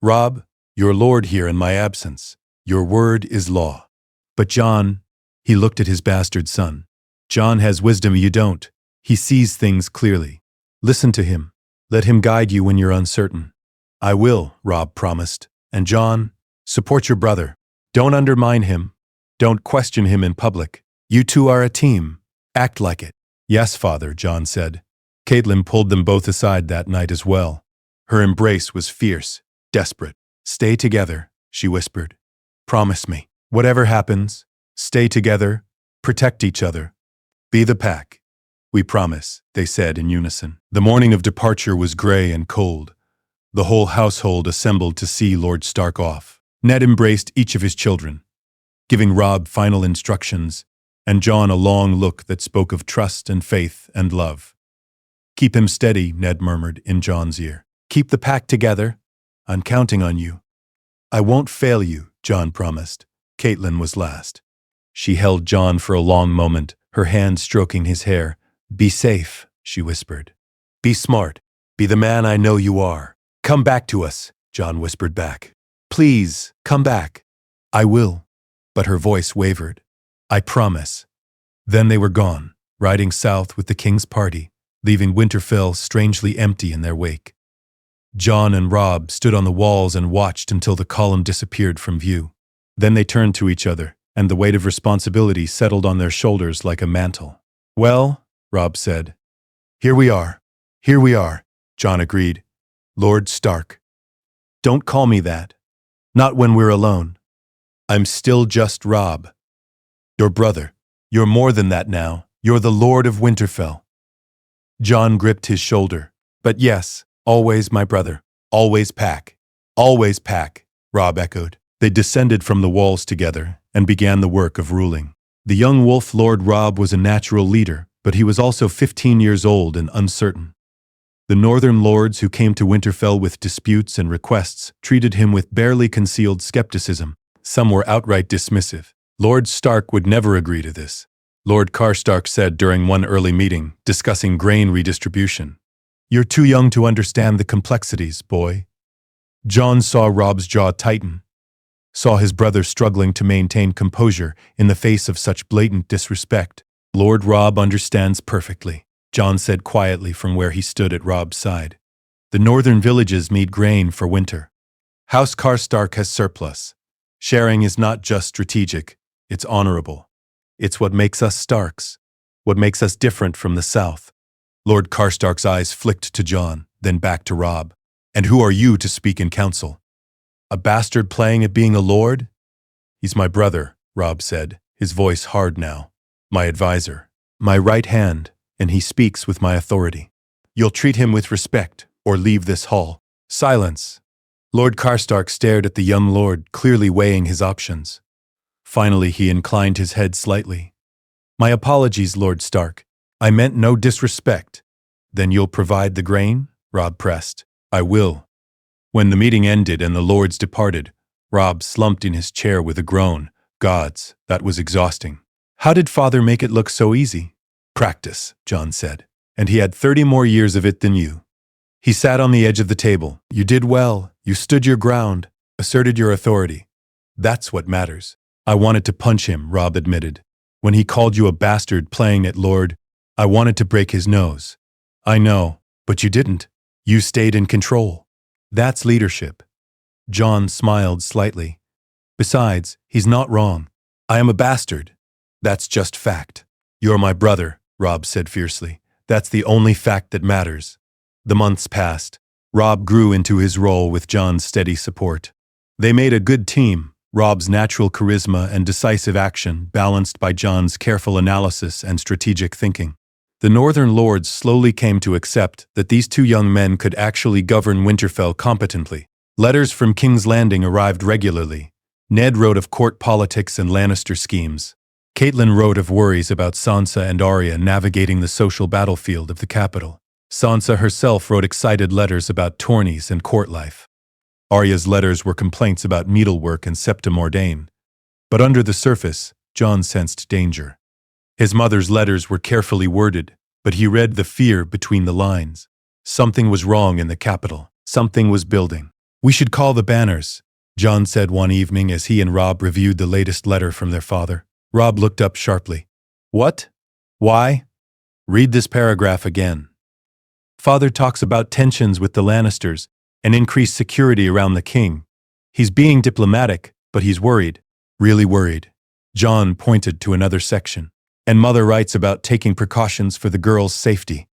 Robb, you're lord here in my absence. Your word is law. But Jon," he looked at his bastard son, "Jon has wisdom you don't. He sees things clearly. Listen to him. Let him guide you when you're uncertain." "I will," Robb promised. "And Jon, support your brother. Don't undermine him. Don't question him in public. You two are a team. Act like it." "Yes, father," Jon said. Catelyn pulled them both aside that night as well. Her embrace was fierce, desperate. "Stay together," she whispered. "Promise me. Whatever happens, stay together, protect each other. Be the pack." "We promise," they said in unison. The morning of departure was gray and cold. The whole household assembled to see Lord Stark off. Ned embraced each of his children, giving Robb final instructions, and Jon a long look that spoke of trust and faith and love. "Keep him steady," Ned murmured in Jon's ear. "Keep the pack together. I'm counting on you." "I won't fail you," Jon promised. Catelyn was last. She held Jon for a long moment, her hand stroking his hair. "Be safe," she whispered. "Be smart. Be the man I know you are. Come back to us," Jon whispered back. "Please, come back." "I will." But her voice wavered. "I promise." Then they were gone, riding south with the king's party, leaving Winterfell strangely empty in their wake. Jon and Robb stood on the walls and watched until the column disappeared from view. Then they turned to each other, and the weight of responsibility settled on their shoulders like a mantle. "Well," Robb said. "Here we are. Here we are," Jon agreed. "Lord Stark." "Don't call me that. Not when we're alone. I'm still just Robb. Your brother. You're more than that now. You're the Lord of Winterfell." Jon gripped his shoulder. "But yes, always my brother. Always pack. Always pack," Robb echoed. They descended from the walls together and began the work of ruling. The young wolf Lord Robb was a natural leader, but he was also 15 years old and uncertain. The northern lords who came to Winterfell with disputes and requests treated him with barely concealed skepticism. Some were outright dismissive. Lord Stark would never agree to this. Lord Karstark said during one early meeting, discussing grain redistribution, "You're too young to understand the complexities, boy." Jon saw Robb's jaw tighten, saw his brother struggling to maintain composure in the face of such blatant disrespect. "Lord Robb understands perfectly," Jon said quietly from where he stood at Robb's side. "The northern villages need grain for winter. House Karstark has surplus. Sharing is not just strategic, it's honorable. It's what makes us Starks, what makes us different from the South." Lord Karstark's eyes flicked to Jon, then back to Robb. "And who are you to speak in council? A bastard playing at being a lord?" "He's my brother," Robb said, his voice hard now. "My advisor, my right hand, and he speaks with my authority. You'll treat him with respect, or leave this hall." Silence. Lord Karstark stared at the young lord, clearly weighing his options. Finally, he inclined his head slightly. "My apologies, Lord Stark. I meant no disrespect." "Then you'll provide the grain?" Robb pressed. "I will." When the meeting ended and the lords departed, Robb slumped in his chair with a groan. Gods, that was exhausting. "How did father make it look so easy?" "Practice," Jon said. "And he had 30 more years of it than you." He sat on the edge of the table. "You did well. You stood your ground, asserted your authority. That's what matters." "I wanted to punch him," Robb admitted. "When he called you a bastard playing at Lord, I wanted to break his nose." "I know, but you didn't. You stayed in control. That's leadership. Jon smiled slightly. Besides, he's not wrong. I am a bastard. That's just fact. You're my brother, Robb said fiercely. That's the only fact that matters. The months passed. Robb grew into his role with Jon's steady support. They made a good team, Robb's natural charisma and decisive action balanced by Jon's careful analysis and strategic thinking. The Northern Lords slowly came to accept that these two young men could actually govern Winterfell competently. Letters from King's Landing arrived regularly. Ned wrote of court politics and Lannister schemes. Catelyn wrote of worries about Sansa and Arya navigating the social battlefield of the capital. Sansa herself wrote excited letters about tourneys and court life. Arya's letters were complaints about needlework and septum ordain. But under the surface, Jon sensed danger. His mother's letters were carefully worded, but he read the fear between the lines. Something was wrong in the capital. Something was building. "We should call the banners," Jon said one evening as he and Robb reviewed the latest letter from their father. Robb looked up sharply. "What? Why?" "Read this paragraph again. Father talks about tensions with the Lannisters and increased security around the king. He's being diplomatic, but he's worried. Really worried." Jon pointed to another section. "And Mother writes about taking precautions for the girl's safety.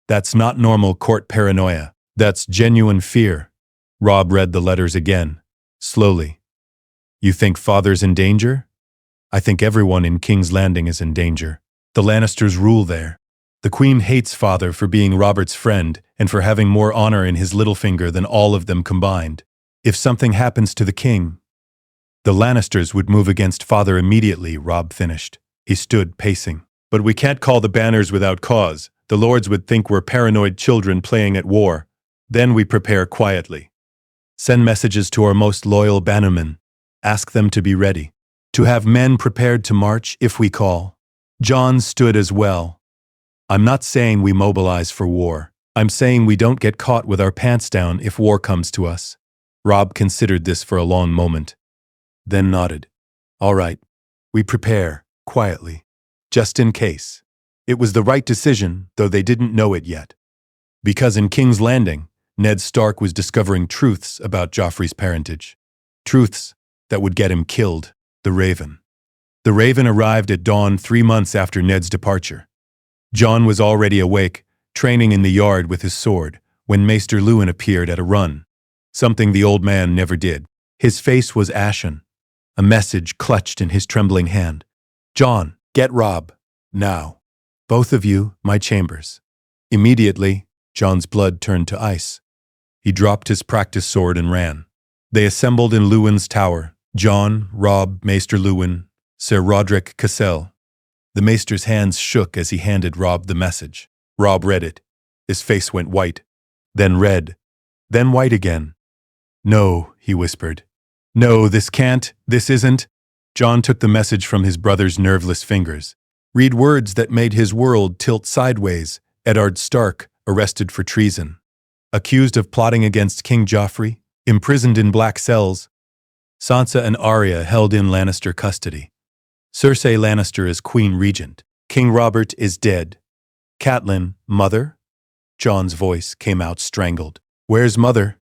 That's not normal court paranoia. That's genuine fear." Robb read the letters again, slowly. "You think Father's in danger?" "I think everyone in King's Landing is in danger. The Lannisters rule there. The Queen hates Father for being Robert's friend and for having more honor in his little finger than all of them combined. If something happens to the king, the Lannisters would move against Father immediately," Robb finished. He stood pacing. "But we can't call the banners without cause. The lords would think we're paranoid children playing at war. Then we prepare quietly. Send messages to our most loyal bannermen. Ask them to be ready. To have men prepared to march if we call." Jon stood as well. "I'm not saying we mobilize for war. I'm saying we don't get caught with our pants down if war comes to us." Robb considered this for a long moment, then nodded. "All right. We prepare, quietly. Just in case." It was the right decision, though they didn't know it yet. Because in King's Landing, Ned Stark was discovering truths about Joffrey's parentage. Truths that would get him killed. The Raven. The Raven arrived at dawn 3 months after Ned's departure. Jon was already awake, training in the yard with his sword, when Maester Luwin appeared at a run. Something the old man never did. His face was ashen. A message clutched in his trembling hand. "Jon, get Robb. Now. Both of you, my chambers." Immediately, Jon's blood turned to ice. He dropped his practice sword and ran. They assembled in Luwin's tower. Jon, Robb, Maester Luwin, Sir Roderick Cassel. The Maester's hands shook as he handed Robb the message. Robb read it. His face went white, then red, then white again. "No," he whispered. "No, this isn't." Jon took the message from his brother's nerveless fingers. Read words that made his world tilt sideways. Eddard Stark, arrested for treason. Accused of plotting against King Joffrey, imprisoned in black cells. Sansa and Arya held in Lannister custody. Cersei Lannister is Queen Regent. King Robert is dead. Catelyn, Mother? Jon's voice came out strangled. "Where's Mother?"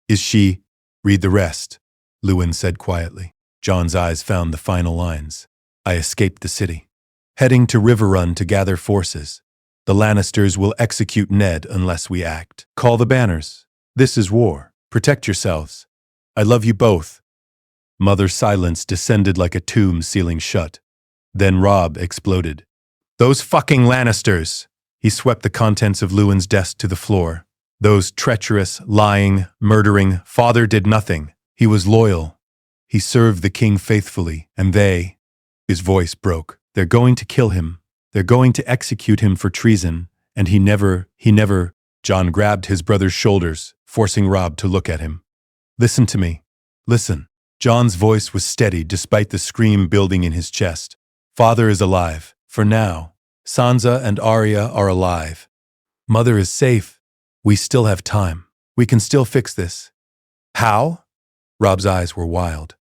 "Is she—" "Read the rest," Luwin said quietly. Jon's eyes found the final lines. "I escaped the city. Heading to Riverrun to gather forces. The Lannisters will execute Ned unless we act. Call the banners. This is war. Protect yourselves. I love you both." Mother's silence descended like a tomb sealing shut. Then Robb exploded. "Those fucking Lannisters!" He swept the contents of Luwin's desk to the floor. "Those treacherous, lying, murdering, Father did nothing. He was loyal. He served the king faithfully, and they—" His voice broke. "They're going to kill him. They're going to execute him for treason, and he never—" Jon grabbed his brother's shoulders, forcing Robb to look at him. "Listen to me. Listen." Jon's voice was steady despite the scream building in his chest. "Father is alive. For now. Sansa and Arya are alive. Mother is safe. We still have time. We can still fix this." "How?" Robb's eyes were wild.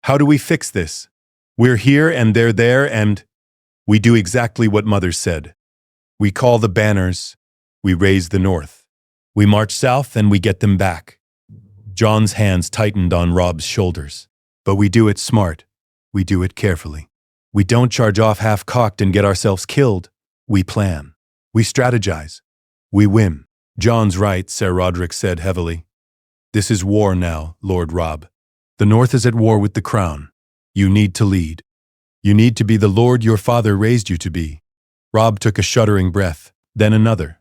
"How do we fix this? We're here and they're there and—" "We do exactly what Mother said. We call the banners. We raise the north. We march south and we get them back." Jon's hands tightened on Robb's shoulders. But we do it smart. We do it carefully. We don't charge off half-cocked and get ourselves killed. We plan. We strategize. We win. Jon's right, Ser Roderick said heavily. This is war now, Lord Robb. The North is at war with the Crown. You need to lead. You need to be the lord your father raised you to be. Robb took a shuddering breath, then another.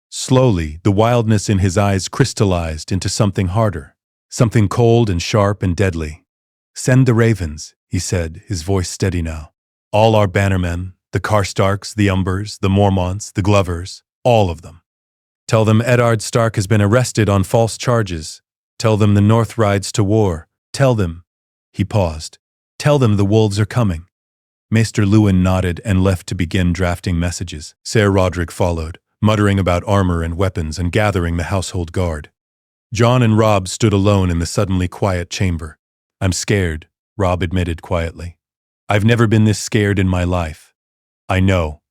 Slowly, the wildness in his eyes crystallized into something harder, something cold and sharp and deadly. Send the ravens, he said, his voice steady now. All our bannermen, the Karstarks, the Umbers, the Mormonts, the Glovers, all of them. Tell them Eddard Stark has been arrested on false charges. Tell them the North rides to war. Tell them. He paused. Tell them the wolves are coming. Maester Lewin nodded and left to begin drafting messages. Ser Roderick followed, muttering about armor and weapons and gathering the household guard. Jon and Robb stood alone in the suddenly quiet chamber. I'm scared, Robb admitted quietly. I've never been this scared in my life. I know.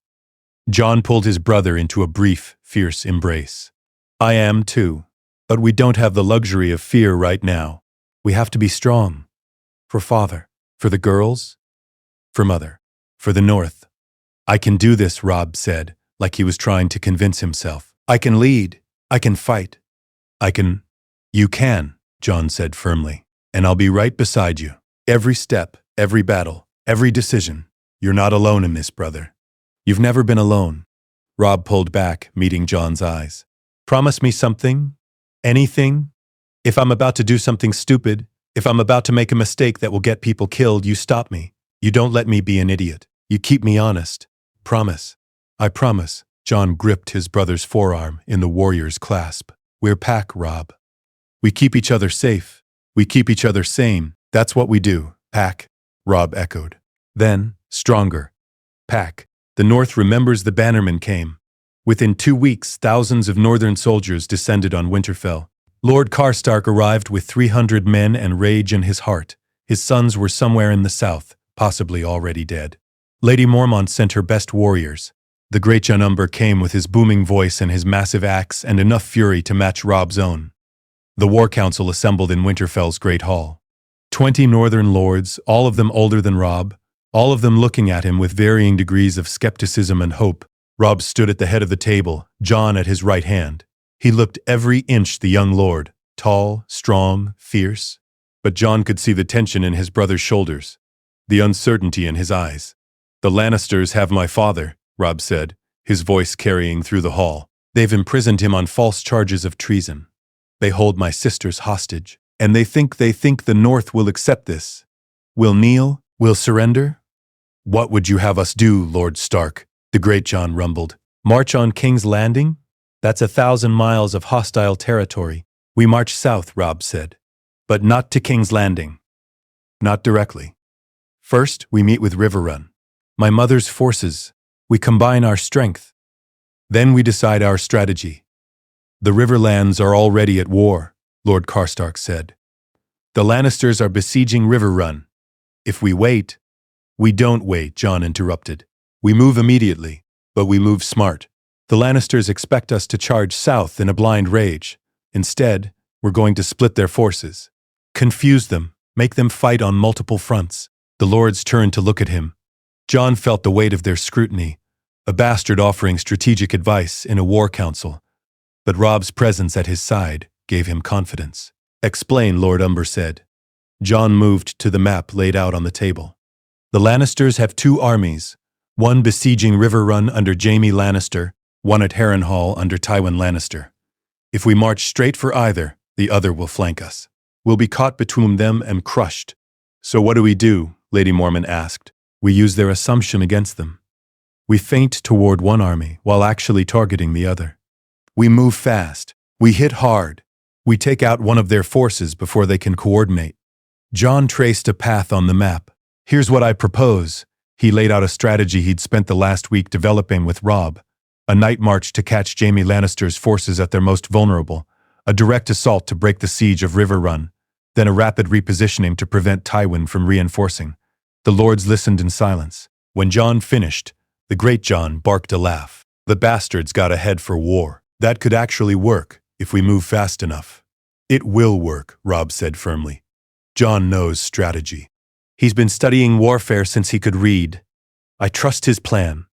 Jon pulled his brother into a brief, fierce embrace. I am too. But we don't have the luxury of fear right now. We have to be strong. For father. For the girls. For mother. For the North. I can do this, Robb said, like he was trying to convince himself. I can lead. I can fight. I can. You can, Jon said firmly. And I'll be right beside you. Every step, every battle, every decision. You're not alone in this, brother. You've never been alone. Robb pulled back, meeting Jon's eyes. Promise me something? Anything? If I'm about to do something stupid, if I'm about to make a mistake that will get people killed, you stop me. You don't let me be an idiot. You keep me honest. Promise. I promise. Jon gripped his brother's forearm in the warrior's clasp. We're pack, Robb. We keep each other safe. We keep each other sane. That's what we do. Pack, Robb echoed. Then, stronger. Pack. The North remembers the bannermen came. Within 2 weeks, thousands of northern soldiers descended on Winterfell. Lord Karstark arrived with 300 men and rage in his heart. His sons were somewhere in the south, possibly already dead. Lady Mormont sent her best warriors. The great Jon Umber came with his booming voice and his massive axe and enough fury to match Robb's own. The War Council assembled in Winterfell's great hall. 20 northern lords, all of them older than Robb, all of them looking at him with varying degrees of skepticism and hope. Robb stood at the head of the table, Jon at his right hand. He looked every inch the young lord, tall, strong, fierce. But Jon could see the tension in his brother's shoulders, the uncertainty in his eyes. The Lannisters have my father, Robb said, his voice carrying through the hall. They've imprisoned him on false charges of treason. They hold my sisters hostage, and they think the North will accept this. Will kneel? Will surrender? What would you have us do, Lord Stark? The great Jon rumbled. March on King's Landing? That's 1,000 miles of hostile territory. We march south, Robb said. But not to King's Landing. Not directly. First, we meet with River Run. My mother's forces. We combine our strength. Then we decide our strategy. The Riverlands are already at war, Lord Karstark said. The Lannisters are besieging River Run. If we wait... We don't wait, Jon interrupted. We move immediately, but we move smart. The Lannisters expect us to charge south in a blind rage. Instead, we're going to split their forces. Confuse them, make them fight on multiple fronts. The lords turned to look at him. Jon felt the weight of their scrutiny, a bastard offering strategic advice in a war council. But Robb's presence at his side gave him confidence. Explain, Lord Umber said. Jon moved to the map laid out on the table. The Lannisters have 2 armies, one besieging River Run under Jaime Lannister, one at Harrenhal under Tywin Lannister. If we march straight for either, the other will flank us. We'll be caught between them and crushed. So what do? Lady Mormont asked. We use their assumption against them. We feint toward one army while actually targeting the other. We move fast. We hit hard. We take out one of their forces before they can coordinate. Jon traced a path on the map. Here's what I propose. He laid out a strategy he'd spent the last week developing with Robb. A night march to catch Jaime Lannister's forces at their most vulnerable, a direct assault to break the siege of River Run, then a rapid repositioning to prevent Tywin from reinforcing. The lords listened in silence. When Jon finished, the great Jon barked a laugh. The bastards got ahead for war. That could actually work, if we move fast enough. It will work, Robb said firmly. Jon knows strategy. He's been studying warfare since he could read. I trust his plan.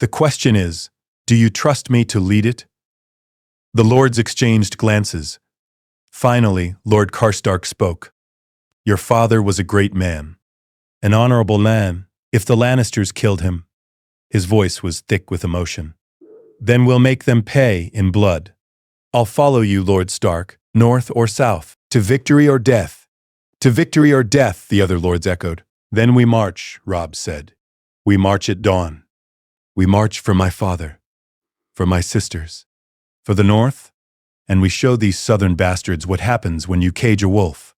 The question is, do you trust me to lead it? The lords exchanged glances. Finally, Lord Karstark spoke. Your father was a great man. An honorable man, if the Lannisters killed him. His voice was thick with emotion. Then we'll make them pay in blood. I'll follow you, Lord Stark, north or south, to victory or death. To victory or death, the other lords echoed. Then we march, Robb said. We march at dawn. We march for my father, for my sisters, for the north, and we show these southern bastards what happens when you cage a wolf.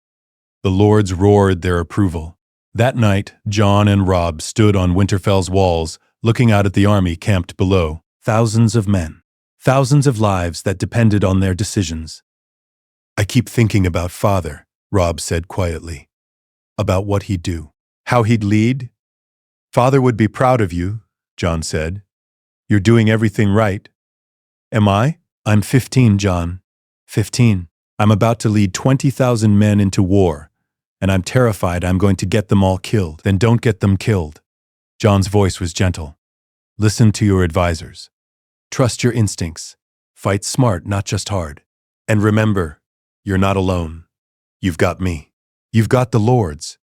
The lords roared their approval. That night, Jon and Robb stood on Winterfell's walls, looking out at the army camped below. Thousands of men, thousands of lives that depended on their decisions. I keep thinking about father, Robb said quietly. About what he'd do, how he'd lead. Father would be proud of you, Jon said. You're doing everything right. Am I? I'm 15, Jon. 15. I'm about to lead 20,000 men into war, and I'm terrified I'm going to get them all killed. Then don't get them killed. Jon's voice was gentle. Listen to your advisors. Trust your instincts. Fight smart, not just hard. And remember, you're not alone. You've got me. You've got the lords.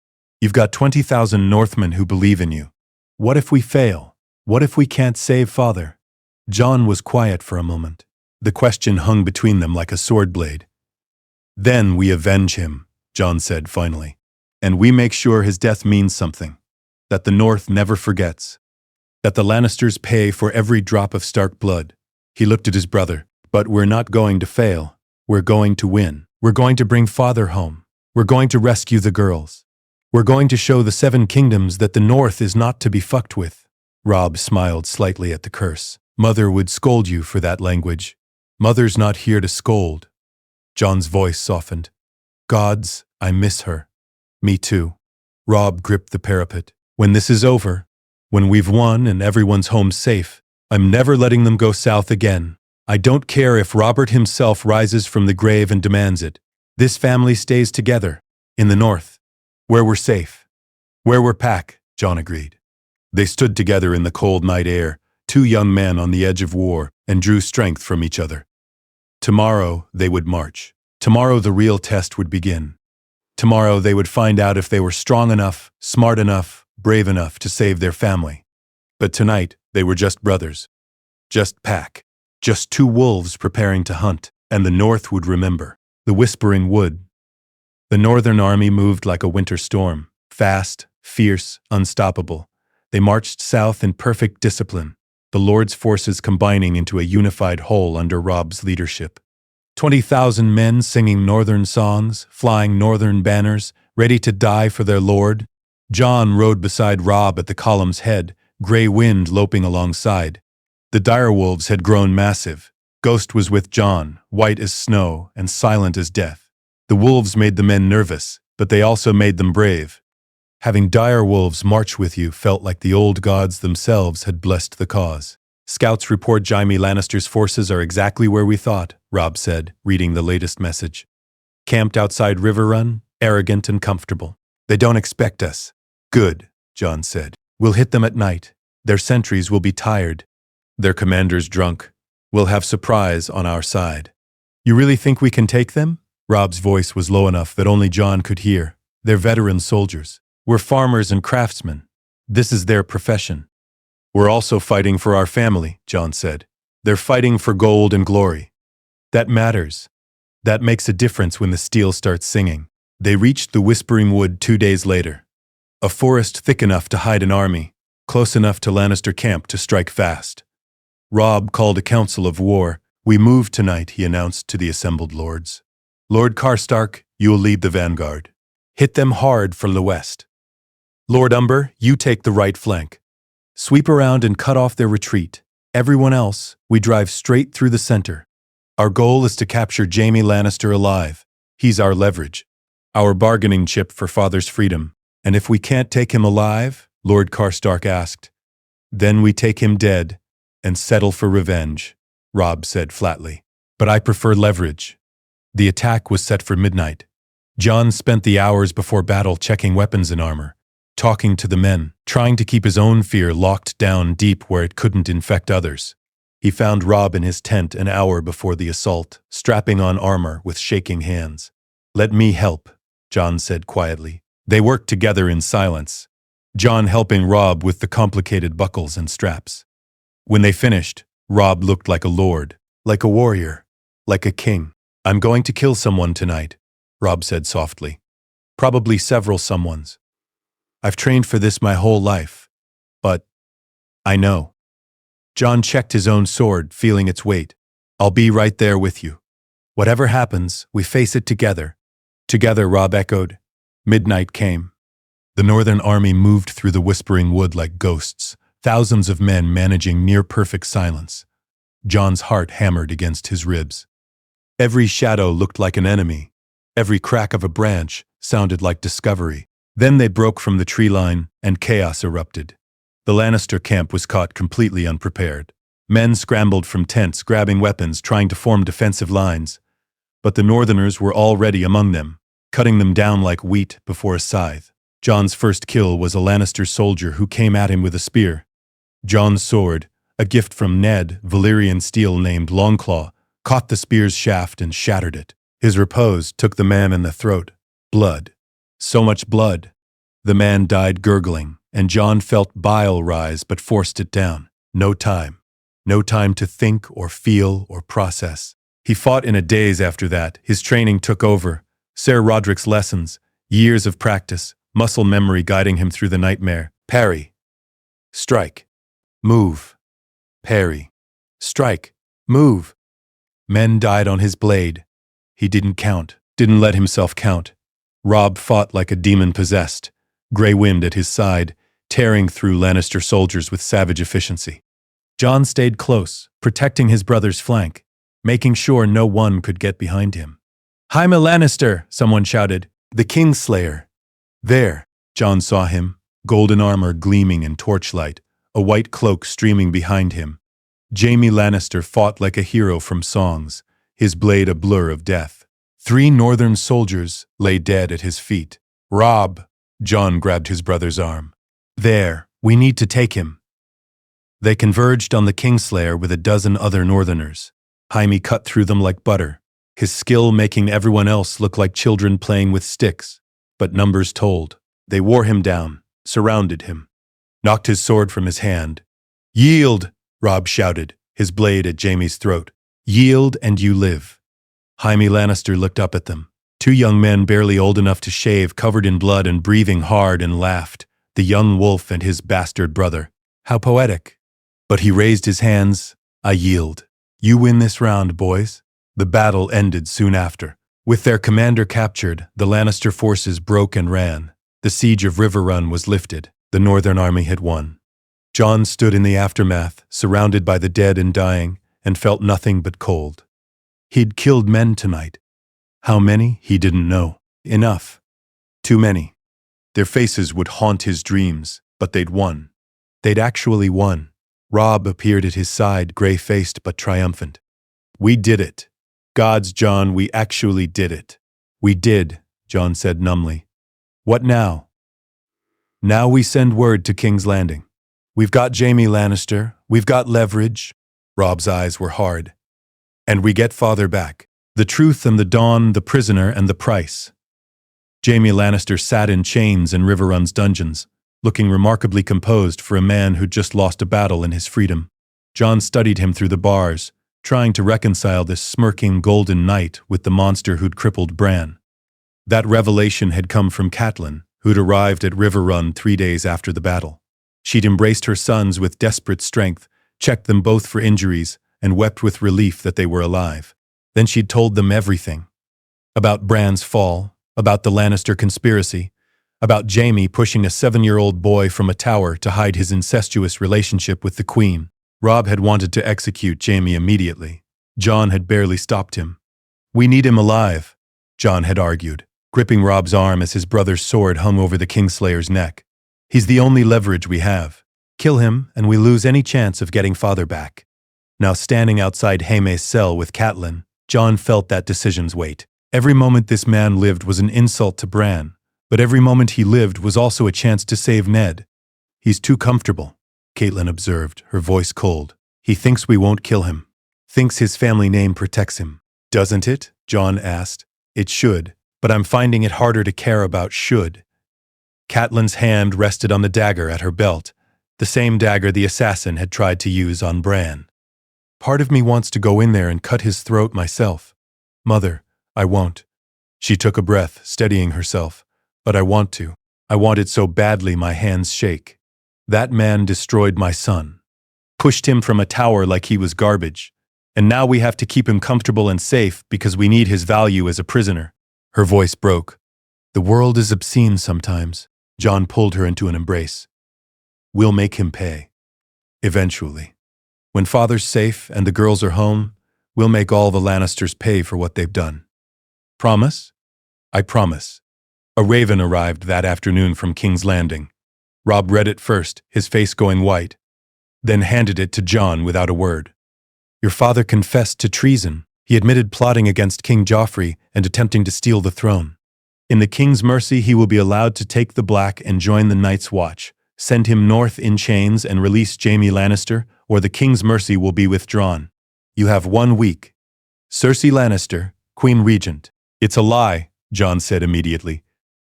You've got 20,000 Northmen who believe in you. What if we fail? What if we can't save father? Jon was quiet for a moment. The question hung between them like a sword blade. Then we avenge him, Jon said finally. And we make sure his death means something. That the North never forgets. That the Lannisters pay for every drop of Stark blood. He looked at his brother. But we're not going to fail. We're going to win. We're going to bring father home. We're going to rescue the girls. We're going to show the Seven Kingdoms that the North is not to be fucked with. Robb smiled slightly at the curse. Mother would scold you for that language. Mother's not here to scold. Jon's voice softened. Gods, I miss her. Me too. Robb gripped the parapet. When this is over, when we've won and everyone's home safe, I'm never letting them go south again. I don't care if Robert himself rises from the grave and demands it. This family stays together, in the north, where we're safe. Where we're pack, Jon agreed. They stood together in the cold night air, two young men on the edge of war, and drew strength from each other. Tomorrow they would march. Tomorrow the real test would begin. Tomorrow they would find out if they were strong enough, smart enough, brave enough to save their family. But tonight they were just brothers. Just pack. Just two wolves preparing to hunt, and the North would remember. The Whispering Wood. The Northern army moved like a winter storm, fast, fierce, unstoppable. They marched south in perfect discipline, the Lord's forces combining into a unified whole under Robb's leadership. 20,000 men singing northern songs, flying northern banners, ready to die for their Lord. Jon rode beside Robb at the column's head, gray wind loping alongside. The direwolves had grown massive. Ghost was with Jon, white as snow and silent as death. The wolves made the men nervous, but they also made them brave. Having direwolves march with you felt like the old gods themselves had blessed the cause. Scouts report Jaime Lannister's forces are exactly where we thought, Robb said, reading the latest message. Camped outside River Run, arrogant and comfortable. They don't expect us. Good, Jon said. We'll hit them at night. Their sentries will be tired. Their commanders drunk. We'll have surprise on our side. You really think we can take them? Robb's voice was low enough that only Jon could hear. They're veteran soldiers. We're farmers and craftsmen. This is their profession. We're also fighting for our family, Jon said. They're fighting for gold and glory. That matters. That makes a difference when the steel starts singing. They reached the Whispering Wood 2 days later. A forest thick enough to hide an army, close enough to Lannister camp to strike fast. Robb called a council of war. We move tonight, he announced to the assembled lords. Lord Karstark, you'll lead the vanguard. Hit them hard from the west. Lord Umber, you take the right flank. Sweep around and cut off their retreat. Everyone else, we drive straight through the center. Our goal is to capture Jaime Lannister alive. He's our leverage, our bargaining chip for father's freedom. And if we can't take him alive, Lord Karstark asked, then we take him dead and settle for revenge, Robb said flatly. But I prefer leverage. The attack was set for midnight. Jon spent the hours before battle checking weapons and armor, talking to the men, trying to keep his own fear locked down deep where it couldn't infect others. He found Robb in his tent an hour before the assault, strapping on armor with shaking hands. "Let me help," Jon said quietly. They worked together in silence, Jon helping Robb with the complicated buckles and straps. When they finished, Robb looked like a lord, like a warrior, like a king. "I'm going to kill someone tonight," Robb said softly. "Probably several someones. I've trained for this my whole life. But I know." Jon checked his own sword, feeling its weight. "I'll be right there with you. Whatever happens, we face it together." "Together," Robb echoed. Midnight came. The northern army moved through the whispering wood like ghosts, thousands of men managing near-perfect silence. Jon's heart hammered against his ribs. Every shadow looked like an enemy. Every crack of a branch sounded like discovery. Then they broke from the tree line, and chaos erupted. The Lannister camp was caught completely unprepared. Men scrambled from tents, grabbing weapons, trying to form defensive lines. But the Northerners were already among them, cutting them down like wheat before a scythe. Jon's first kill was a Lannister soldier who came at him with a spear. Jon's sword, a gift from Ned, Valyrian steel named Longclaw, caught the spear's shaft and shattered it. His repose took the man in the throat. Blood. So much blood. The man died gurgling, and Jon felt bile rise but forced it down. No time. No time to think or feel or process. He fought in a daze after that. His training took over. Ser Roderick's lessons, years of practice, muscle memory guiding him through the nightmare. Parry. Strike. Move. Parry. Strike. Move. Men died on his blade. He didn't count, didn't let himself count. Robb fought like a demon possessed, Grey Wind at his side, tearing through Lannister soldiers with savage efficiency. Jon stayed close, protecting his brother's flank, making sure no one could get behind him. "Jaime Lannister!" someone shouted. "The Kingslayer!" There, Jon saw him, golden armor gleaming in torchlight, a white cloak streaming behind him. Jaime Lannister fought like a hero from songs, his blade a blur of death. 3 northern soldiers lay dead at his feet. "Robb!" Jon grabbed his brother's arm. "There, we need to take him." They converged on the Kingslayer with a dozen other northerners. Jaime cut through them like butter, his skill making everyone else look like children playing with sticks. But numbers told. They wore him down, surrounded him, knocked his sword from his hand. "Yield!" Robb shouted, his blade at Jaime's throat. "Yield and you live." Jaime Lannister looked up at them. 2 young men barely old enough to shave, covered in blood and breathing hard, and laughed. The young wolf and his bastard brother. How poetic. But he raised his hands. "I yield. You win this round, boys." The battle ended soon after. With their commander captured, the Lannister forces broke and ran. The siege of Riverrun was lifted. The Northern army had won. Jon stood in the aftermath, surrounded by the dead and dying, and felt nothing but cold. He'd killed men tonight. How many? He didn't know. Enough. Too many. Their faces would haunt his dreams, but they'd won. They'd actually won. Robb appeared at his side, gray-faced but triumphant. "We did it. Gods, Jon, we actually did it." "We did," Jon said numbly. "What now?" "Now we send word to King's Landing. We've got Jaime Lannister. We've got leverage." Robb's eyes were hard. "And we get father back. The truth and the dawn, the prisoner and the price." Jaime Lannister sat in chains in Riverrun's dungeons, looking remarkably composed for a man who'd just lost a battle in his freedom. Jon studied him through the bars, trying to reconcile this smirking golden knight with the monster who'd crippled Bran. That revelation had come from Catelyn, who'd arrived at Riverrun 3 days after the battle. She'd embraced her sons with desperate strength, checked them both for injuries, and wept with relief that they were alive. Then she'd told them everything. About Bran's fall, about the Lannister conspiracy, about Jaime pushing a 7-year-old boy from a tower to hide his incestuous relationship with the Queen. Robb had wanted to execute Jaime immediately. Jon had barely stopped him. "We need him alive," Jon had argued, gripping Robb's arm as his brother's sword hung over the Kingslayer's neck. "He's the only leverage we have. Kill him, and we lose any chance of getting father back." Now standing outside Jaime's cell with Catelyn, Jon felt that decision's weight. Every moment this man lived was an insult to Bran, but every moment he lived was also a chance to save Ned. He's too comfortable, Catelyn observed, her voice cold. He thinks we won't kill him. Thinks his family name protects him. Doesn't it? Jon asked. It should, but I'm finding it harder to care about should. Catelyn's hand rested on the dagger at her belt, the same dagger the assassin had tried to use on Bran. Part of me wants to go in there and cut his throat myself. Mother, I won't. She took a breath, steadying herself. But I want to. I want it so badly my hands shake. That man destroyed my son. Pushed him from a tower like he was garbage. And now we have to keep him comfortable and safe because we need his value as a prisoner. Her voice broke. The world is obscene sometimes. Jon pulled her into an embrace. We'll make him pay. Eventually. When father's safe and the girls are home, we'll make all the Lannisters pay for what they've done. Promise? I promise. A raven arrived that afternoon from King's Landing. Robb read it first, his face going white, then handed it to Jon without a word. Your father confessed to treason. He admitted plotting against King Joffrey and attempting to steal the throne. In the king's mercy, he will be allowed to take the Black and join the Night's Watch, send him north in chains and release Jaime Lannister, or the king's mercy will be withdrawn. You have 1 week. Cersei Lannister, Queen Regent. It's a lie, Jon said immediately.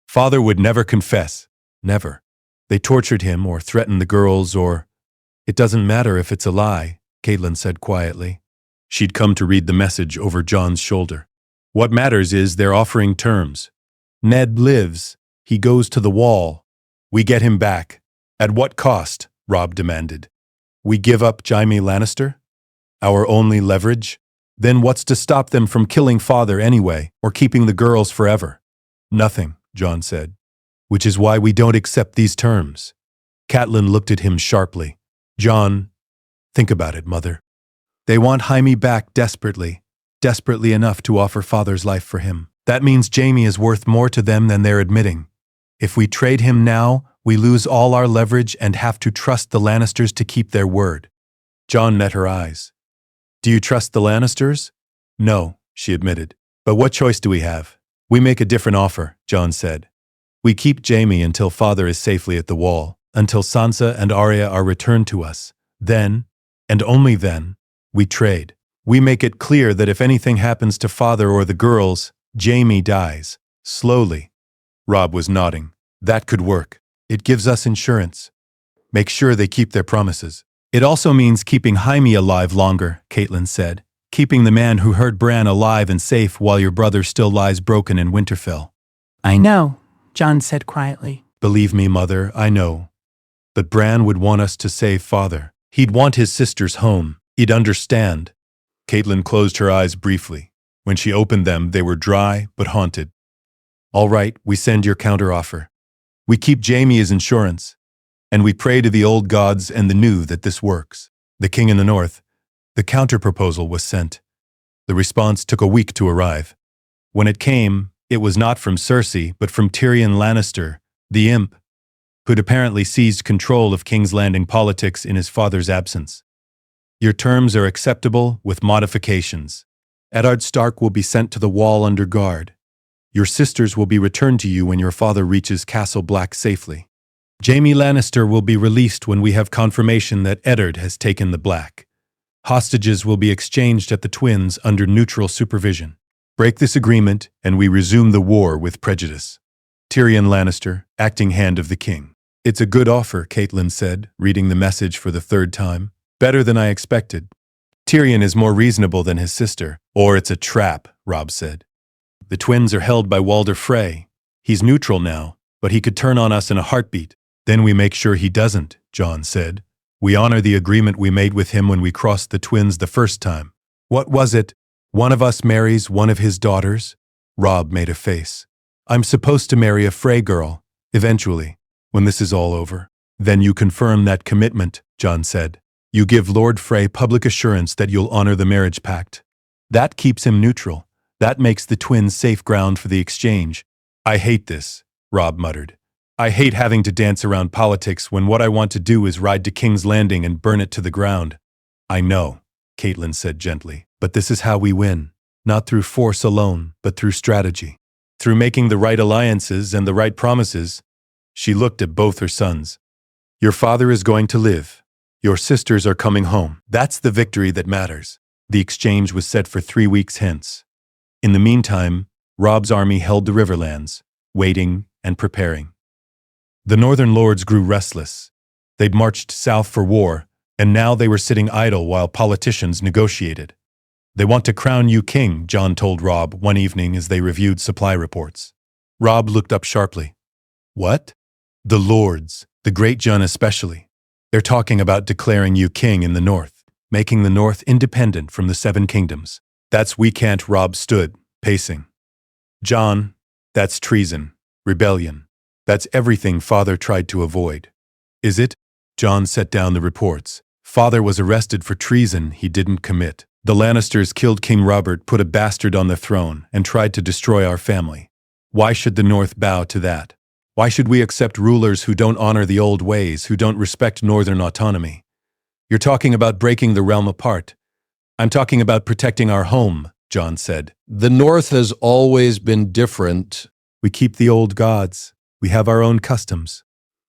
Father would never confess. Never. They tortured him or threatened the girls or... It doesn't matter if it's a lie, Catelyn said quietly. She'd come to read the message over Jon's shoulder. What matters is they're offering terms. Ned lives. He goes to the Wall. We get him back. At what cost? Robb demanded. We give up Jaime Lannister? Our only leverage? Then what's to stop them from killing father anyway, or keeping the girls forever? Nothing, Jon said. Which is why we don't accept these terms. Catelyn looked at him sharply. Jon, think about it, mother. They want Jaime back desperately, desperately enough to offer father's life for him. That means Jaime is worth more to them than they're admitting. If we trade him now, we lose all our leverage and have to trust the Lannisters to keep their word. Jon met her eyes. Do you trust the Lannisters? No, she admitted. But what choice do we have? We make a different offer, Jon said. We keep Jaime until father is safely at the Wall, until Sansa and Arya are returned to us. Then, and only then, we trade. We make it clear that if anything happens to father or the girls, Jaime dies. Slowly. Robb was nodding. That could work. It gives us insurance. Make sure they keep their promises. It also means keeping Jaime alive longer, Catelyn said. Keeping the man who hurt Bran alive and safe while your brother still lies broken in Winterfell. I know, Jon said quietly. Believe me, mother, I know. But Bran would want us to save father. He'd want his sisters home. He'd understand. Catelyn closed her eyes briefly. When she opened them, they were dry but haunted. All right, we send your counteroffer. We keep Jaime as insurance. And we pray to the old gods and the new that this works. The king in the north. The counterproposal was sent. The response took a week to arrive. When it came, it was not from Cersei, but from Tyrion Lannister, the imp, who'd apparently seized control of King's Landing politics in his father's absence. Your terms are acceptable with modifications. Eddard Stark will be sent to the Wall under guard. Your sisters will be returned to you when your father reaches Castle Black safely. Jaime Lannister will be released when we have confirmation that Eddard has taken the Black. Hostages will be exchanged at the Twins under neutral supervision. Break this agreement, and we resume the war with prejudice. Tyrion Lannister, acting hand of the king. It's a good offer, Catelyn said, reading the message for the third time. Better than I expected. Tyrion is more reasonable than his sister. Or it's a trap, Robb said. The twins are held by Walder Frey. He's neutral now, but he could turn on us in a heartbeat. Then we make sure he doesn't, Jon said. We honor the agreement we made with him when we crossed the twins the first time. What was it? One of us marries one of his daughters? Robb made a face. I'm supposed to marry a Frey girl, eventually, when this is all over. Then you confirm that commitment, Jon said. You give Lord Frey public assurance that you'll honor the marriage pact. That keeps him neutral. That makes the twins safe ground for the exchange. I hate this, Robb muttered. I hate having to dance around politics when what I want to do is ride to King's Landing and burn it to the ground. I know, Catelyn said gently, but this is how we win. not through force alone, but through strategy. Through making the right alliances and the right promises. She looked at both her sons. Your father is going to live. Your sisters are coming home. That's the victory that matters. The exchange was set for 3 weeks hence. In the meantime, Robb's army held the riverlands, waiting and preparing. The northern lords grew restless. They'd marched south for war, and now they were sitting idle while politicians negotiated. They want to crown you king, Jon told Robb one evening as they reviewed supply reports. Robb looked up sharply. What? The lords, the great Jon especially. They're talking about declaring you king in the north, making the north independent from the 7 kingdoms. That's we can't, Robb stood, pacing. Jon, that's treason, rebellion. That's everything Father tried to avoid. Is it? Jon set down the reports. Father was arrested for treason he didn't commit. The Lannisters killed King Robert, put a bastard on the throne, and tried to destroy our family. Why should the North bow to that? Why should we accept rulers who don't honor the old ways, who don't respect northern autonomy? You're talking about breaking the realm apart. I'm talking about protecting our home, Jon said. The North has always been different. We keep the old gods. We have our own customs.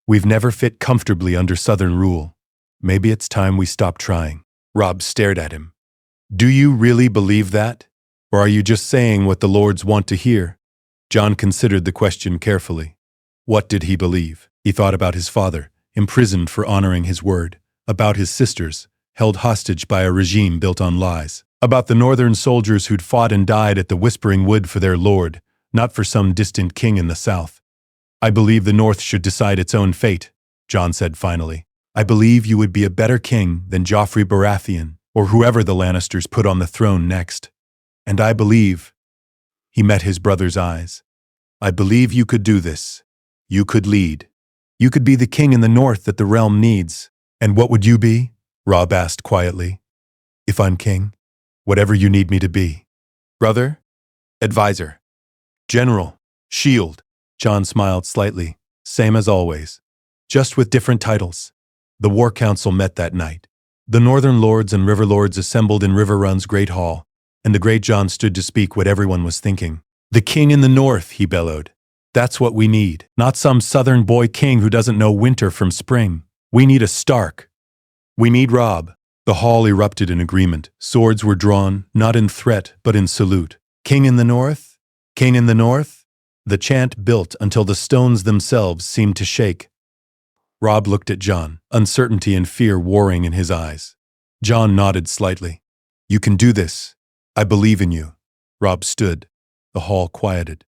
We've never fit comfortably under Southern rule. Maybe it's time we stop trying. Robb stared at him. Do you really believe that? Or are you just saying what the lords want to hear? Jon considered the question carefully. What did he believe? He thought about his father, imprisoned for honoring his word, about his sisters, held hostage by a regime built on lies, about the northern soldiers who'd fought and died at the Whispering Wood for their lord, not for some distant king in the south. I believe the North should decide its own fate, Jon said finally. I believe you would be a better king than Joffrey Baratheon, or whoever the Lannisters put on the throne next. And I believe, he met his brother's eyes, I believe you could do this. You could lead. You could be the king in the North that the realm needs. And what would you be? Robb asked quietly. If I'm king, whatever you need me to be. Brother? Advisor. General. Shield. Jon smiled slightly, same as always, just with different titles. The War Council met that night. The northern lords and river lords assembled in Riverrun's great hall, and the great Jon stood to speak what everyone was thinking. The king in the north, he bellowed. That's what we need, not some southern boy king who doesn't know winter from spring. We need a Stark. We need Robb. The hall erupted in agreement. Swords were drawn, not in threat, but in salute. King in the north? King in the north? The chant built until the stones themselves seemed to shake. Robb looked at Jon, uncertainty and fear warring in his eyes. Jon nodded slightly. You can do this. I believe in you. Robb stood. The hall quieted.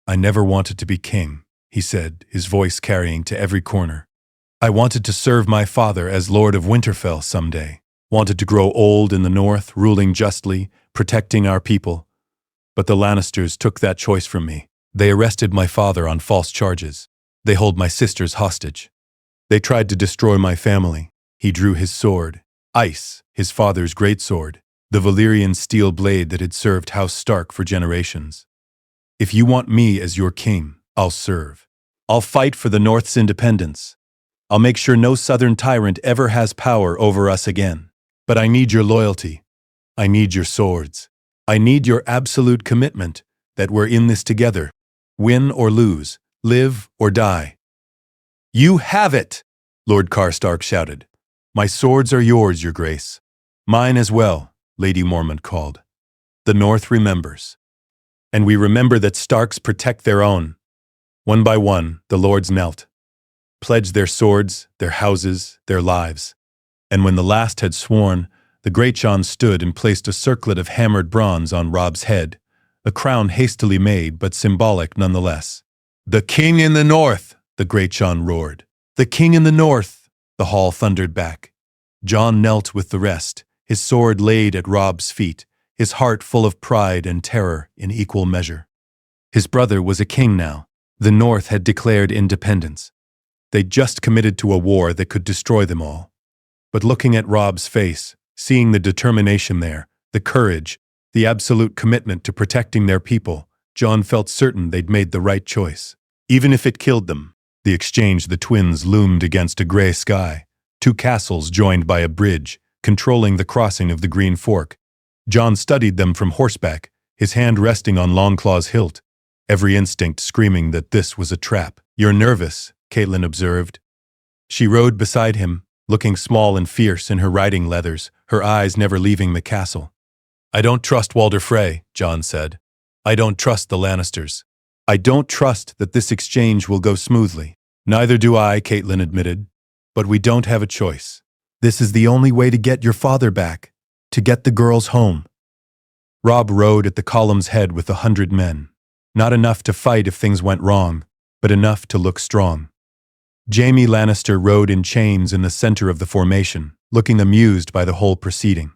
I never wanted to be king, he said, his voice carrying to every corner. I wanted to serve my father as Lord of Winterfell someday. Wanted to grow old in the north, ruling justly, protecting our people. But the Lannisters took that choice from me. They arrested my father on false charges. They hold my sisters hostage. They tried to destroy my family. He drew his sword, Ice, his father's greatsword, the Valyrian steel blade that had served House Stark for generations. If you want me as your king, I'll serve. I'll fight for the North's independence. I'll make sure no southern tyrant ever has power over us again. But I need your loyalty. I need your swords. I need your absolute commitment that we're in this together. Win or lose, live or die. You have it, Lord Karstark shouted. My swords are yours, your grace. Mine as well, Lady Mormont called. The North remembers. And we remember that Starks protect their own. One by one, the lords knelt, pledged their swords, their houses, their lives. And when the last had sworn, the great Jon stood and placed a circlet of hammered bronze on Robb's head, a crown hastily made but symbolic nonetheless. The king in the north, the great Jon roared. The king in the north, the hall thundered back. Jon knelt with the rest, his sword laid at Robb's feet, his heart full of pride and terror in equal measure. His brother was a king now. The North had declared independence. They'd just committed to a war that could destroy them all. But looking at Robb's face, seeing the determination there, the courage, the absolute commitment to protecting their people, Jon felt certain they'd made the right choice. Even if it killed them. The exchange, the twins loomed against a gray sky, 2 castles joined by a bridge, controlling the crossing of the Green Fork. Jon studied them from horseback, his hand resting on Longclaw's hilt, every instinct screaming that this was a trap. "You're nervous," Catelyn observed. She rode beside him, looking small and fierce in her riding leathers, her eyes never leaving the castle. "I don't trust Walder Frey," Jon said. "I don't trust the Lannisters. I don't trust that this exchange will go smoothly." "Neither do I," Catelyn admitted. "But we don't have a choice. This is the only way to get your father back, to get the girls home." Robb rode at the column's head with 100 men. Not enough to fight if things went wrong, but enough to look strong. Jaime Lannister rode in chains in the center of the formation, looking amused by the whole proceeding.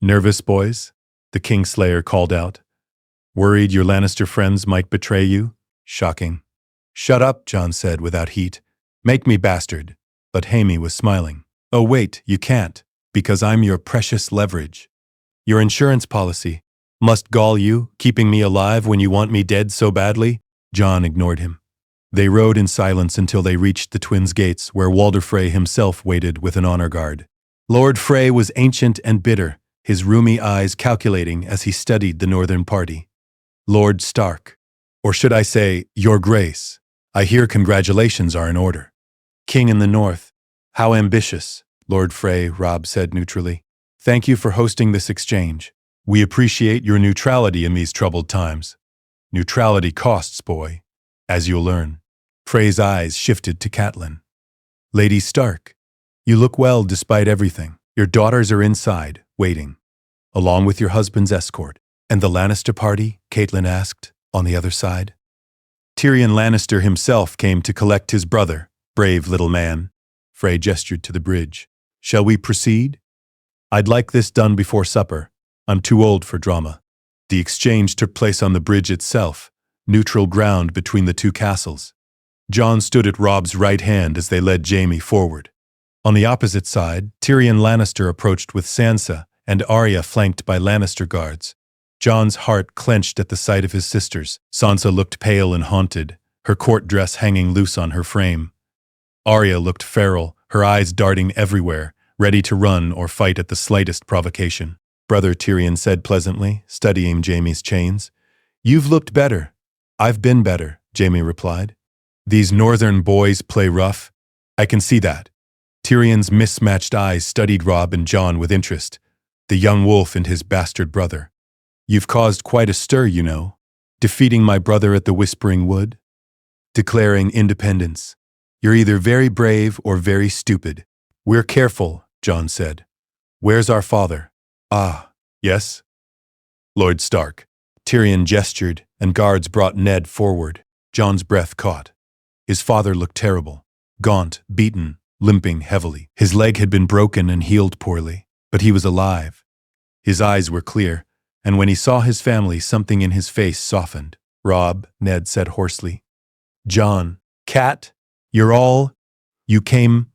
"Nervous, boys?" the Kingslayer called out. "Worried your Lannister friends might betray you? Shocking." "Shut up," Jon said without heat. "Make me bastard." But Jaime was smiling. "Oh wait, you can't, because I'm your precious leverage. Your insurance policy must gall you, keeping me alive when you want me dead so badly?" Jon ignored him. They rode in silence until they reached the twins' gates, where Walder Frey himself waited with an honor guard. Lord Frey was ancient and bitter, his rheumy eyes calculating as he studied the northern party. "Lord Stark, or should I say, Your Grace, I hear congratulations are in order." "King in the North, how ambitious," Lord Frey, Robb said neutrally. "Thank you for hosting this exchange. We appreciate your neutrality in these troubled times. Neutrality costs, boy, as you'll learn." Frey's eyes shifted to Catelyn. "Lady Stark, you look well despite everything. Your daughters are inside, waiting, along with your husband's escort." "And the Lannister party?" Catelyn asked, on the other side. "Tyrion Lannister himself came to collect his brother, brave little man." Frey gestured to the bridge. "Shall we proceed? I'd like this done before supper. I'm too old for drama." The exchange took place on the bridge itself, neutral ground between the two castles. Jon stood at Robb's right hand as they led Jaime forward. On the opposite side, Tyrion Lannister approached with Sansa and Arya flanked by Lannister guards. Jon's heart clenched at the sight of his sisters. Sansa looked pale and haunted, her court dress hanging loose on her frame. Arya looked feral, her eyes darting everywhere, ready to run or fight at the slightest provocation. "Brother," Tyrion said pleasantly, studying Jaime's chains. "You've looked better." "I've been better," Jaime replied. "These northern boys play rough. I can see that." Tyrion's mismatched eyes studied Robb and Jon with interest, the young wolf and his bastard brother. "You've caused quite a stir, you know, defeating my brother at the Whispering Wood, declaring independence. You're either very brave or very stupid." "We're careful," Jon said. "Where's our father?" "Ah, yes?" "Lord Stark." Tyrion gestured, and guards brought Ned forward. Jon's breath caught. His father looked terrible, gaunt, beaten, limping heavily. His leg had been broken and healed poorly, but he was alive. His eyes were clear, and when he saw his family, something in his face softened. "Robb," Ned said hoarsely. "Jon, Cat, you came?"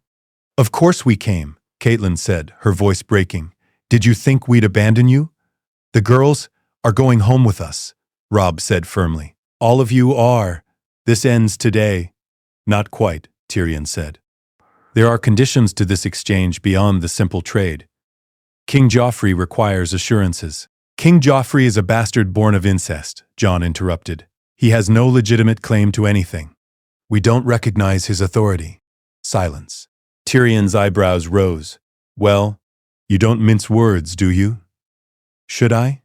"Of course we came," Catelyn said, her voice breaking. "Did you think we'd abandon you?" "The girls are going home with us," Robb said firmly. "All of you are. This ends today." "Not quite," Tyrion said. "There are conditions to this exchange beyond the simple trade. King Joffrey requires assurances." "King Joffrey is a bastard born of incest," Jon interrupted. "He has no legitimate claim to anything. We don't recognize his authority." Silence. Tyrion's eyebrows rose. "Well, you don't mince words, do you?" "Should I?"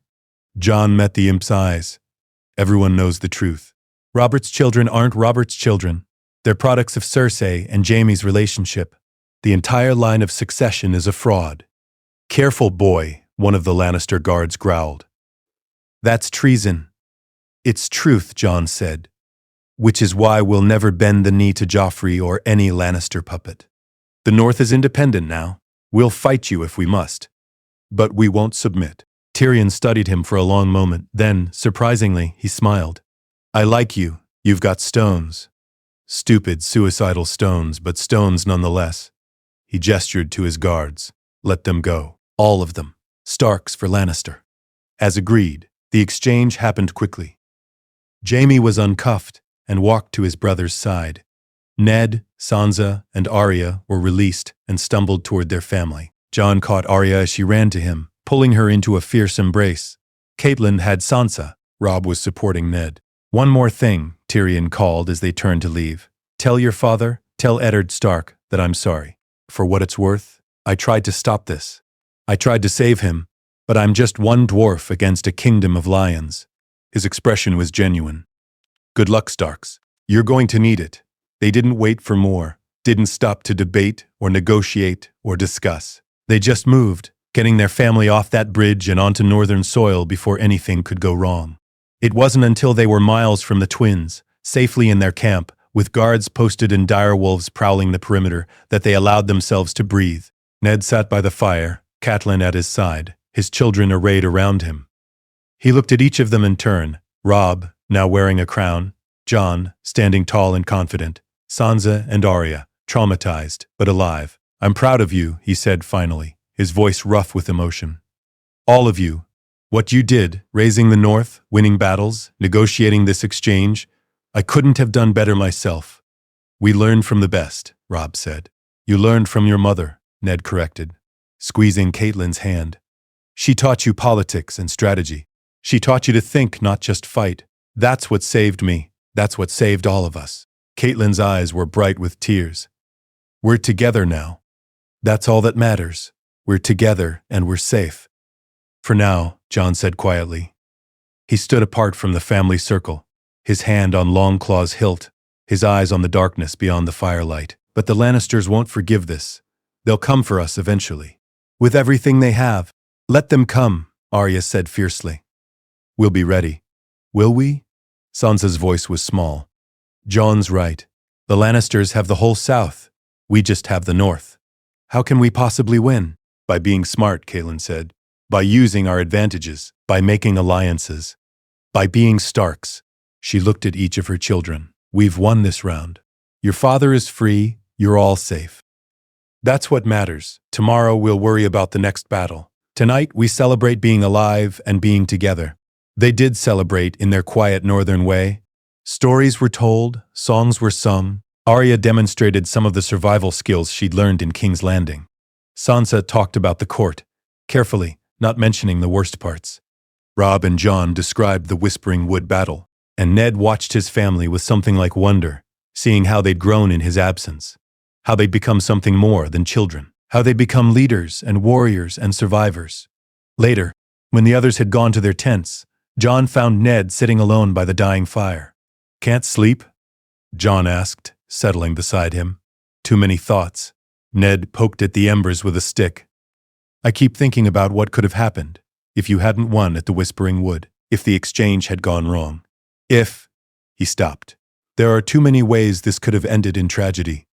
Jon met the imp's eyes. "Everyone knows the truth. Robert's children aren't Robert's children. They're products of Cersei and Jaime's relationship. The entire line of succession is a fraud." "Careful, boy," one of the Lannister guards growled. "That's treason." "It's truth," Jon said, "which is why we'll never bend the knee to Joffrey or any Lannister puppet. The North is independent now. We'll fight you if we must. But we won't submit." Tyrion studied him for a long moment, then, surprisingly, he smiled. "I like you. You've got stones. Stupid, suicidal stones, but stones nonetheless." He gestured to his guards. "Let them go. All of them. Starks for Lannister." As agreed, the exchange happened quickly. Jaime was uncuffed and walked to his brother's side. Ned, Sansa, and Arya were released and stumbled toward their family. Jon caught Arya as she ran to him, pulling her into a fierce embrace. Catelyn had Sansa. Robb was supporting Ned. "One more thing," Tyrion called as they turned to leave. "Tell your father, tell Eddard Stark, that I'm sorry. For what it's worth, I tried to stop this. I tried to save him, but I'm just one dwarf against a kingdom of lions." His expression was genuine. "Good luck, Starks. You're going to need it." They didn't wait for more, didn't stop to debate or negotiate or discuss. They just moved, getting their family off that bridge and onto northern soil before anything could go wrong. It wasn't until they were miles from the twins, safely in their camp, with guards posted and direwolves prowling the perimeter, that they allowed themselves to breathe. Ned sat by the fire, Catelyn at his side, his children arrayed around him. He looked at each of them in turn, Robb, now wearing a crown, Jon, standing tall and confident, Sansa and Arya, traumatized, but alive. "I'm proud of you," he said finally, his voice rough with emotion. "All of you. What you did, raising the North, winning battles, negotiating this exchange, I couldn't have done better myself." "We learned from the best," Robb said. "You learned from your mother," Ned corrected, squeezing Catelyn's hand. "She taught you politics and strategy. She taught you to think, not just fight. That's what saved me. That's what saved all of us." Catelyn's eyes were bright with tears. "We're together now. That's all that matters. We're together and we're safe." "For now," Jon said quietly. He stood apart from the family circle, his hand on Longclaw's hilt, his eyes on the darkness beyond the firelight. "But the Lannisters won't forgive this. They'll come for us eventually. With everything they have. Let them come," Arya said fiercely. "We'll be ready." "Will we?" Sansa's voice was small. "Jon's right. The Lannisters have the whole South. We just have the North. How can we possibly win?" "By being smart," Catelyn said. "By using our advantages. By making alliances. By being Starks." She looked at each of her children. "We've won this round. Your father is free. You're all safe. That's what matters. Tomorrow we'll worry about the next battle. Tonight we celebrate being alive and being together." They did celebrate in their quiet northern way. Stories were told, songs were sung. Arya demonstrated some of the survival skills she'd learned in King's Landing. Sansa talked about the court, carefully, not mentioning the worst parts. Robb and Jon described the Whispering Wood battle, and Ned watched his family with something like wonder, seeing how they'd grown in his absence, how they'd become something more than children, how they'd become leaders and warriors and survivors. Later, when the others had gone to their tents, Jon found Ned sitting alone by the dying fire. "Can't sleep?" Jon asked, settling beside him. "Too many thoughts." Ned poked at the embers with a stick. "I keep thinking about what could have happened if you hadn't won at the Whispering Wood, if the exchange had gone wrong. If—" He stopped. "There are too many ways this could have ended in tragedy."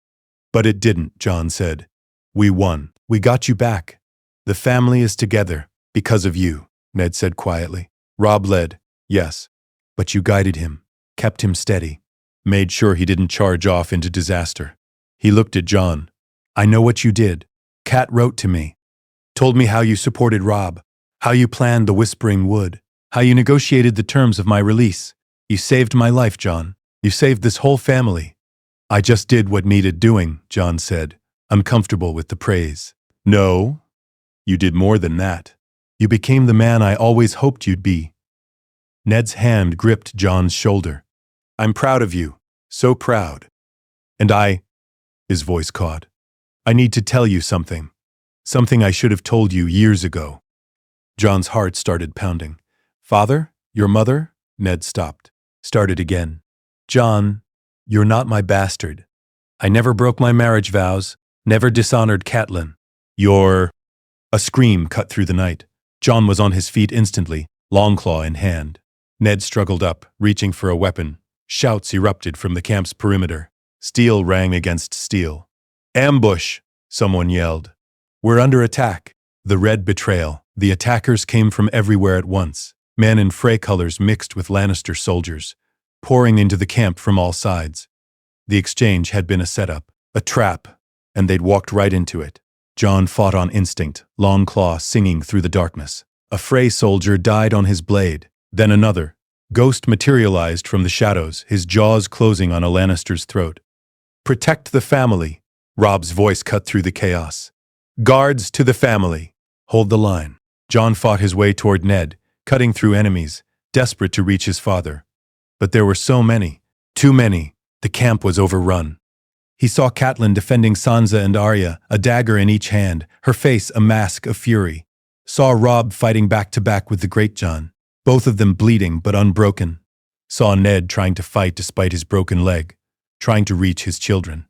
"But it didn't," Jon said. "We won. We got you back. The family is together because of you," Ned said quietly. Robb led, yes, but you guided him, kept him steady, made sure he didn't charge off into disaster. He looked at Jon. "I know what you did. Cat wrote to me. Told me how you supported Robb, how you planned the Whispering Wood, how you negotiated the terms of my release. You saved my life, Jon. You saved this whole family." "I just did what needed doing," Jon said, uncomfortable with the praise. "No, you did more than that. You became the man I always hoped you'd be." Ned's hand gripped Jon's shoulder. "I'm proud of you. So proud. And his voice caught. "I need to tell you something. Something I should have told you years ago." Jon's heart started pounding. "Father? Your mother?" Ned stopped. Started again. "Jon, you're not my bastard. I never broke my marriage vows, never dishonored Catelyn. You're—" A scream cut through the night. Jon was on his feet instantly, Longclaw in hand. Ned struggled up, reaching for a weapon. Shouts erupted from the camp's perimeter. Steel rang against steel. "Ambush!" someone yelled. "We're under attack." The red betrayal. The attackers came from everywhere at once. Men in Frey colors mixed with Lannister soldiers, pouring into the camp from all sides. The exchange had been a setup, a trap, and they'd walked right into it. Jon fought on instinct, Longclaw singing through the darkness. A Frey soldier died on his blade, then another. Ghost materialized from the shadows, his jaws closing on a Lannister's throat. "Protect the family," Robb's voice cut through the chaos. "Guards to the family. Hold the line." Jon fought his way toward Ned, cutting through enemies, desperate to reach his father. But there were so many, too many, the camp was overrun. He saw Catelyn defending Sansa and Arya, a dagger in each hand, her face a mask of fury. Saw Robb fighting back-to-back with the Great Jon, both of them bleeding but unbroken. Saw Ned trying to fight despite his broken leg, trying to reach his children.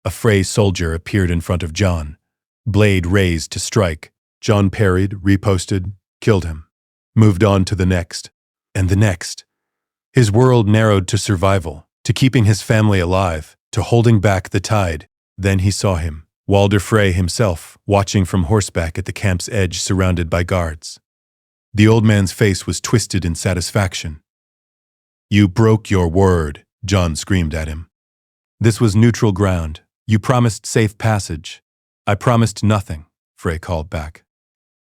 A Frey soldier appeared in front of Jon, blade raised to strike. Jon parried, riposted, killed him. Moved on to the next, and the next. His world narrowed to survival, to keeping his family alive, to holding back the tide. Then he saw him, Walder Frey himself, watching from horseback at the camp's edge surrounded by guards. The old man's face was twisted in satisfaction. "You broke your word," Jon screamed at him. "This was neutral ground. You promised safe passage." "I promised nothing," Frey called back.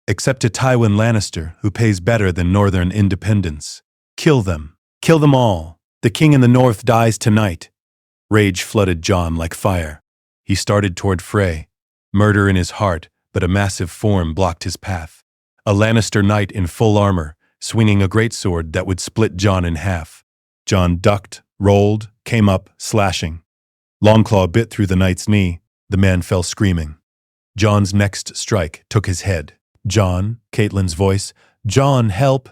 "Except to Tywin Lannister, who pays better than northern independence. Kill them. Kill them all. The king in the north dies tonight." Rage flooded Jon like fire. He started toward Frey, murder in his heart, but a massive form blocked his path. A Lannister knight in full armor, swinging a greatsword that would split Jon in half. Jon ducked, rolled, came up, slashing. Longclaw bit through the knight's knee. The man fell screaming. Jon's next strike took his head. "Jon," Catelyn's voice. "Jon, help!"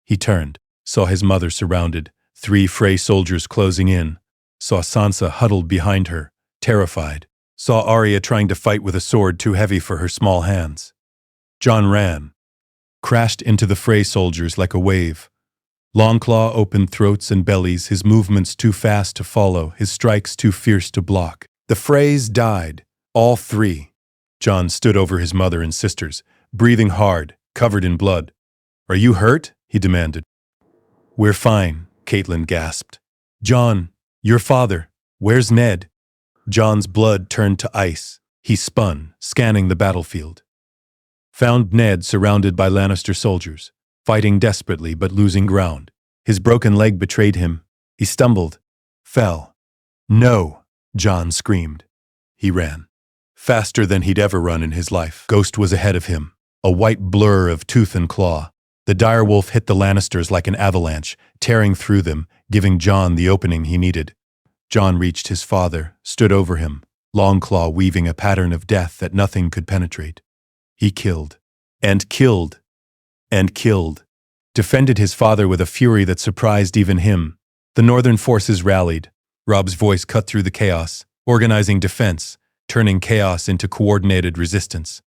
He turned, saw his mother surrounded, 3 Frey soldiers closing in. Saw Sansa huddled behind her, terrified. Saw Arya trying to fight with a sword too heavy for her small hands. Jon ran. Crashed into the Frey soldiers like a wave. Longclaw opened throats and bellies, his movements too fast to follow, his strikes too fierce to block. The Freys died, all 3. Jon stood over his mother and sisters, breathing hard, covered in blood. "Are you hurt?" he demanded. "We're fine," Catelyn gasped. "Jon, your father, where's Ned?" Jon's blood turned to ice. He spun, scanning the battlefield. Found Ned surrounded by Lannister soldiers, fighting desperately but losing ground. His broken leg betrayed him. He stumbled, fell. "No!" Jon screamed. He ran. Faster than he'd ever run in his life. Ghost was ahead of him, a white blur of tooth and claw. The direwolf hit the Lannisters like an avalanche, tearing through them, giving Jon the opening he needed. Jon reached his father, stood over him, Longclaw weaving a pattern of death that nothing could penetrate. He killed, and killed, and killed. Defended his father with a fury that surprised even him. The northern forces rallied. Robb's voice cut through the chaos, organizing defense, turning chaos into coordinated resistance.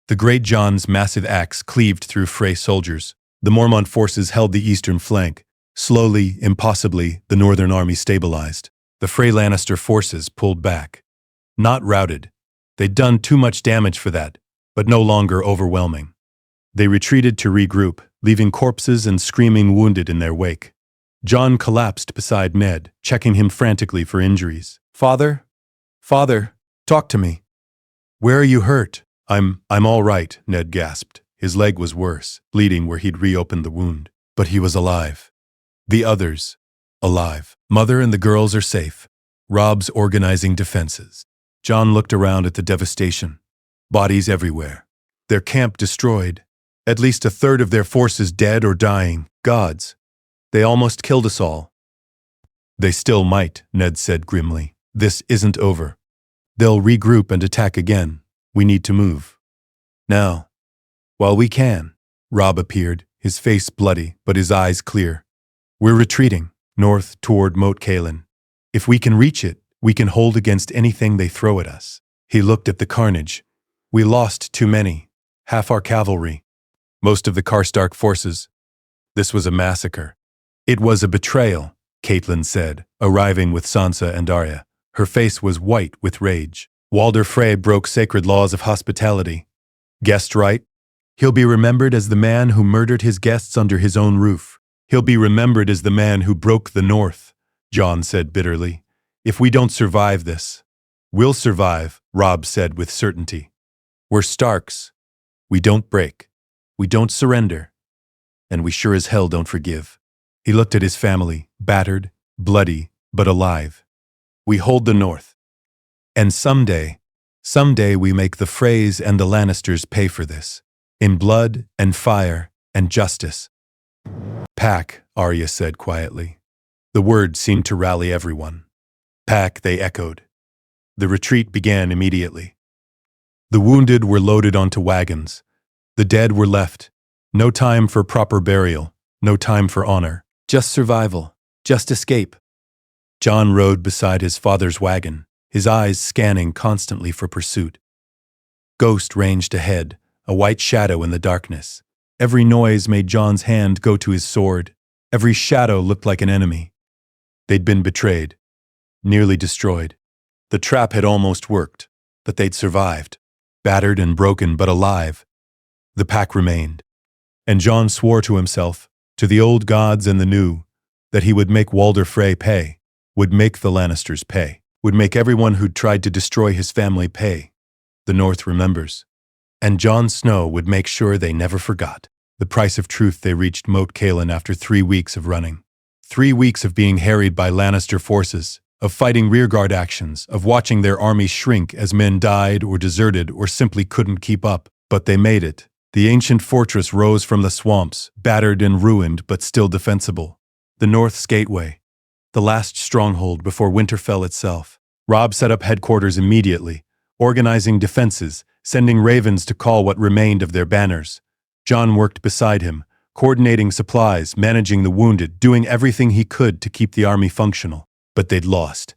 The Great Jon's massive axe cleaved through Frey soldiers. The Mormont forces held the eastern flank. Slowly, impossibly, the northern army stabilized. The Frey Lannister forces pulled back. Not routed. They'd done too much damage for that, but no longer overwhelming. They retreated to regroup, leaving corpses and screaming wounded in their wake. Jon collapsed beside Ned, checking him frantically for injuries. "Father? Father, talk to me." "Where are you hurt?" I'm all right," Ned gasped. His leg was worse, bleeding where he'd reopened the wound. But he was alive. The others, alive. Mother and the girls are safe. Robb's organizing defenses. Jon looked around at the devastation. Bodies everywhere. Their camp destroyed. At least a third of their forces dead or dying. Gods. They almost killed us all. "They still might," Ned said grimly. "This isn't over. They'll regroup and attack again. We need to move. Now. While we can." Robb appeared, his face bloody, but his eyes clear. "We're retreating, north toward Moat Cailin. If we can reach it, we can hold against anything they throw at us." He looked at the carnage. "We lost too many. Half our cavalry. Most of the Karstark forces. This was a massacre." "It was a betrayal," Catelyn said, arriving with Sansa and Arya. Her face was white with rage. "Walder Frey broke sacred laws of hospitality. Guest right? He'll be remembered as the man who murdered his guests under his own roof. He'll be remembered as the man who broke the North," Jon said bitterly. "If we don't survive this." "We'll survive," Robb said with certainty. "We're Starks. We don't break. We don't surrender. And we sure as hell don't forgive." He looked at his family, battered, bloody, but alive. "We hold the North. And someday we make the Freys and the Lannisters pay for this." In blood and fire and justice. Pack, Arya said quietly. The word seemed to rally everyone. Pack, they echoed. The retreat began immediately. The wounded were loaded onto wagons. The dead were left. No time for proper burial, no time for honor. Just survival, just escape. Jon rode beside his father's wagon, his eyes scanning constantly for pursuit. Ghost ranged ahead, a white shadow in the darkness. Every noise made Jon's hand go to his sword. Every shadow looked like an enemy. They'd been betrayed, nearly destroyed. The trap had almost worked, but they'd survived. Battered and broken, but alive. The pack remained. And Jon swore to himself, to the old gods and the new, that he would make Walder Frey pay, would make the Lannisters pay, would make everyone who'd tried to destroy his family pay. The North remembers. And Jon Snow would make sure they never forgot. The price of truth they reached Moat Cailin after 3 weeks of running. 3 weeks of being harried by Lannister forces, of fighting rearguard actions, of watching their army shrink as men died or deserted or simply couldn't keep up. But they made it. The ancient fortress rose from the swamps, battered and ruined but still defensible. The North's gateway. The last stronghold before Winterfell itself. Robb set up headquarters immediately, organizing defenses, sending ravens to call what remained of their banners. Jon worked beside him, coordinating supplies, managing the wounded, doing everything he could to keep the army functional. But they'd lost.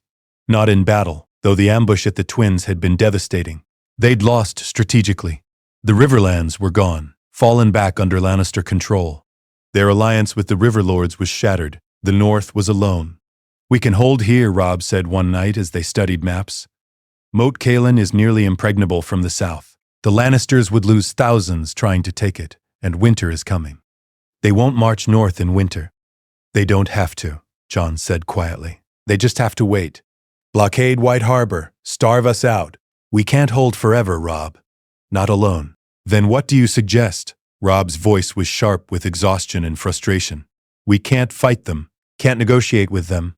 Not in battle, though the ambush at the Twins had been devastating. They'd lost strategically. The Riverlands were gone, fallen back under Lannister control. Their alliance with the Riverlords was shattered. The North was alone. "We can hold here," Robb said one night as they studied maps. "Moat Cailin is nearly impregnable from the south. The Lannisters would lose thousands trying to take it, and winter is coming. They won't march north in winter." "They don't have to," Jon said quietly. "They just have to wait. Blockade White Harbor, starve us out. We can't hold forever, Robb. Not alone." "Then what do you suggest?" Robb's voice was sharp with exhaustion and frustration. "We can't fight them, can't negotiate with them.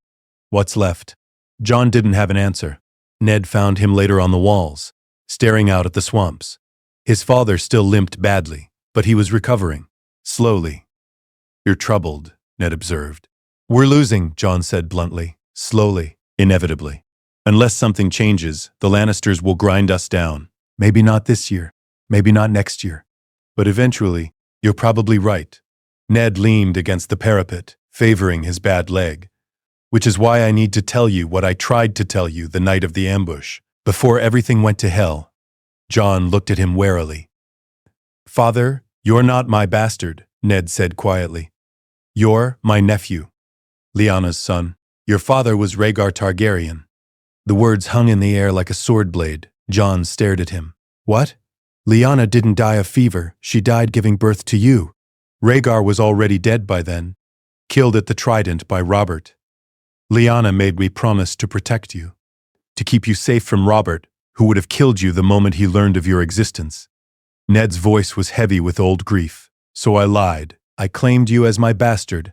What's left?" Jon didn't have an answer. Ned found him later on the walls, staring out at the swamps. His father still limped badly, but he was recovering, slowly. "You're troubled," Ned observed. "We're losing," Jon said bluntly. "Slowly, inevitably. Unless something changes, the Lannisters will grind us down. Maybe not this year, maybe not next year. But eventually, you're probably right." Ned leaned against the parapet, favoring his bad leg. "Which is why I need to tell you what I tried to tell you the night of the ambush, before everything went to hell." Jon looked at him warily. "Father, you're not my bastard," Ned said quietly. "You're my nephew. Lyanna's son. Your father was Rhaegar Targaryen." The words hung in the air like a sword blade. Jon stared at him. "What? Lyanna didn't die of fever. She died giving birth to you. Rhaegar was already dead by then, killed at the Trident by Robert. Lyanna made me promise to protect you, to keep you safe from Robert, who would have killed you the moment he learned of your existence." Ned's voice was heavy with old grief. "So I lied. I claimed you as my bastard.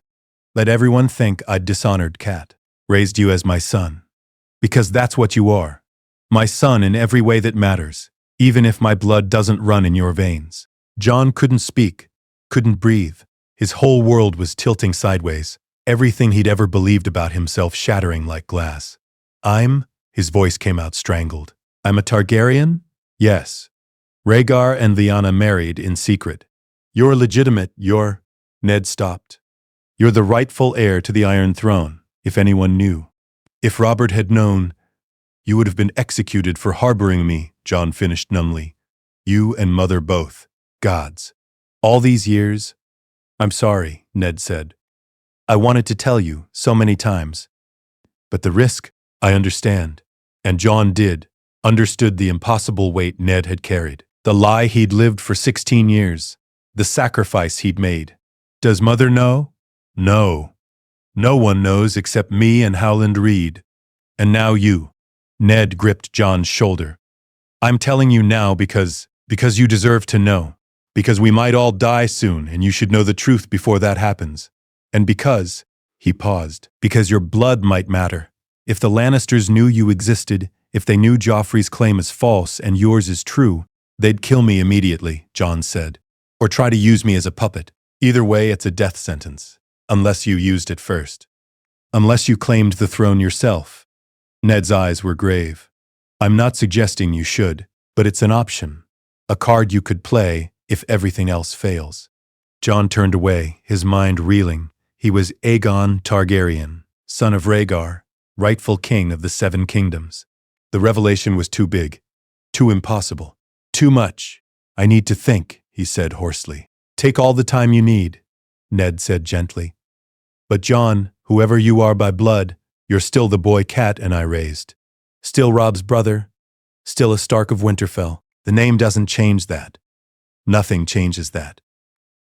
Let everyone think I'd dishonored Cat. Raised you as my son. Because that's what you are. My son in every way that matters, even if my blood doesn't run in your veins." Jon couldn't speak, couldn't breathe. His whole world was tilting sideways, everything he'd ever believed about himself shattering like glass. His voice came out strangled. "I'm a Targaryen? Yes. Rhaegar and Lyanna married in secret. You're legitimate, Ned stopped. "You're the rightful heir to the Iron Throne, if anyone knew. If Robert had known, you would have been executed for harboring me," Jon finished numbly. "You and Mother both. Gods. All these years." "I'm sorry," Ned said. "I wanted to tell you so many times. But the risk, I understand." And Jon did, understood the impossible weight Ned had carried. The lie he'd lived for 16 years. The sacrifice he'd made. "Does Mother know?" "No. No one knows except me and Howland Reed. And now you." Ned gripped Jon's shoulder. "I'm telling you now because you deserve to know. Because we might all die soon and you should know the truth before that happens. And because," he paused, "because your blood might matter. If the Lannisters knew you existed, if they knew Joffrey's claim is false and yours is true, they'd kill me immediately," Jon said. or try to use me as a puppet. Either way, it's a death sentence. Unless you used it first. Unless you claimed the throne yourself. Ned's eyes were grave. I'm not suggesting you should, but it's an option. A card you could play if everything else fails. Jon turned away, his mind reeling. He was Aegon Targaryen, son of Rhaegar, rightful king of the Seven Kingdoms. The revelation was too big, too impossible, too much. I need to think, he said hoarsely. Take all the time you need, Ned said gently. But Jon, whoever you are by blood, you're still the boy Cat and I raised. Still Robb's brother, still a Stark of Winterfell. The name doesn't change that. Nothing changes that.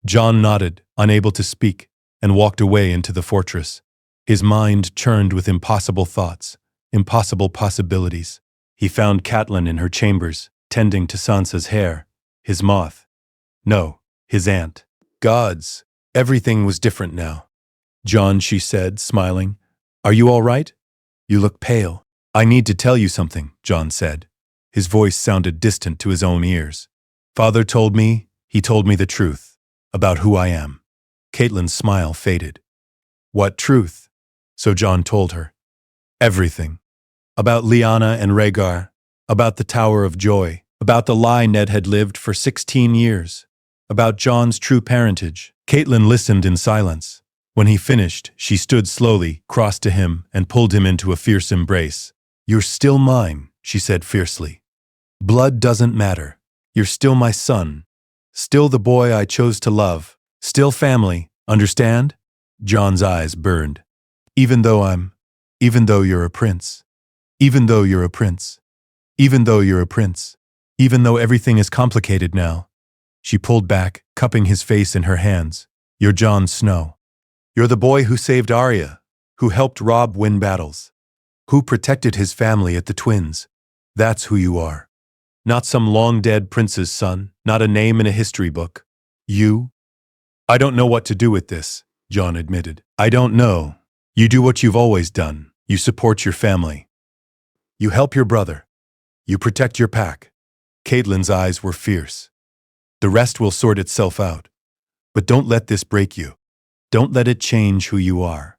Jon nodded, unable to speak, and walked away into the fortress. His mind churned with impossible thoughts, impossible possibilities. He found Catelyn in her chambers, tending to Sansa's hair, his moth. No, his aunt. Gods, everything was different now. Jon, she said, smiling. Are you all right? You look pale. I need to tell you something, Jon said. His voice sounded distant to his own ears. Father told me, he told me the truth, about who I am. Catelyn's smile faded. What truth? So Jon told her. Everything. About Lyanna and Rhaegar, about the Tower of Joy, about the lie Ned had lived for 16 years, about Jon's true parentage. Catelyn listened in silence. When he finished, she stood slowly, crossed to him, and pulled him into a fierce embrace. You're still mine, she said fiercely. Blood doesn't matter. You're still my son. Still the boy I chose to love. Still family, understand? Jon's eyes burned. Even though you're a prince. Even though you're a prince. Even though you're a prince. Even though everything is complicated now. She pulled back, cupping his face in her hands. You're Jon Snow. You're the boy who saved Arya, who helped Robb win battles, who protected his family at the Twins. That's who you are. Not some long-dead prince's son, not a name in a history book. You? I don't know what to do with this, Jon admitted. I don't know. You do what you've always done. You support your family. You help your brother. You protect your pack. Catelyn's eyes were fierce. The rest will sort itself out. But don't let this break you. Don't let it change who you are.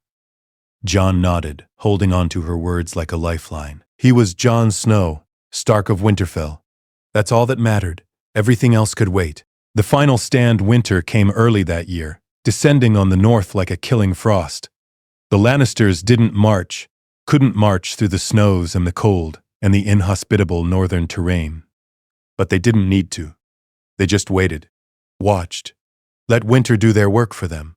Jon nodded, holding on to her words like a lifeline. He was Jon Snow, Stark of Winterfell. That's all that mattered. Everything else could wait. The final stand winter came early that year, descending on the north like a killing frost. The Lannisters couldn't march through the snows and the cold and the inhospitable northern terrain. But they didn't need to. They just waited, watched, let winter do their work for them.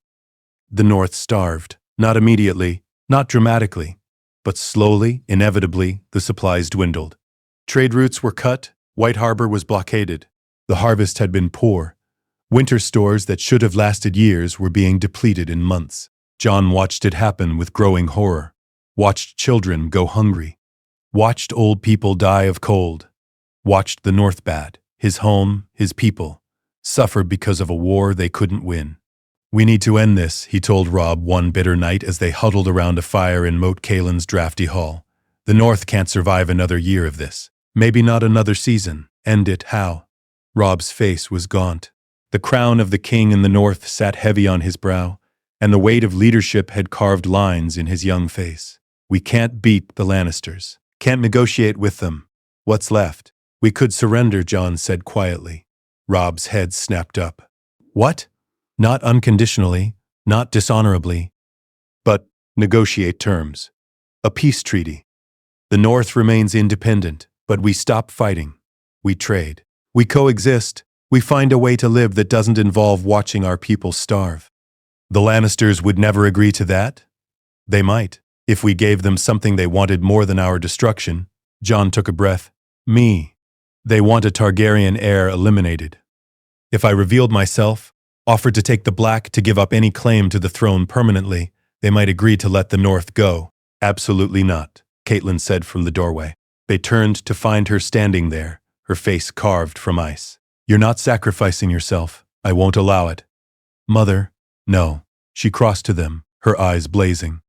The north starved, not immediately, not dramatically, but slowly, inevitably, the supplies dwindled. Trade routes were cut, White Harbor was blockaded. The harvest had been poor. Winter stores that should have lasted years were being depleted in months. Jon watched it happen with growing horror, watched children go hungry, watched old people die of cold, watched the North bad, his home, his people, suffer because of a war they couldn't win. We need to end this, he told Robb one bitter night as they huddled around a fire in Moat Caelin's drafty hall. The North can't survive another year of this. Maybe not another season. End it, how? Robb's face was gaunt. The crown of the king in the North sat heavy on his brow, and the weight of leadership had carved lines in his young face. We can't beat the Lannisters. Can't negotiate with them. What's left? We could surrender, Jon said quietly. Robb's head snapped up. What? Not unconditionally, not dishonorably, but negotiate terms. A peace treaty. The North remains independent, but we stop fighting. We trade. We coexist. We find a way to live that doesn't involve watching our people starve. The Lannisters would never agree to that? They might, if we gave them something they wanted more than our destruction. Jon took a breath. Me. They want a Targaryen heir eliminated. If I revealed myself, offered to take the Black to give up any claim to the throne permanently, they might agree to let the North go. Absolutely not, Catelyn said from the doorway. They turned to find her standing there, her face carved from ice. You're not sacrificing yourself. I won't allow it. Mother, no. She crossed to them, her eyes blazing.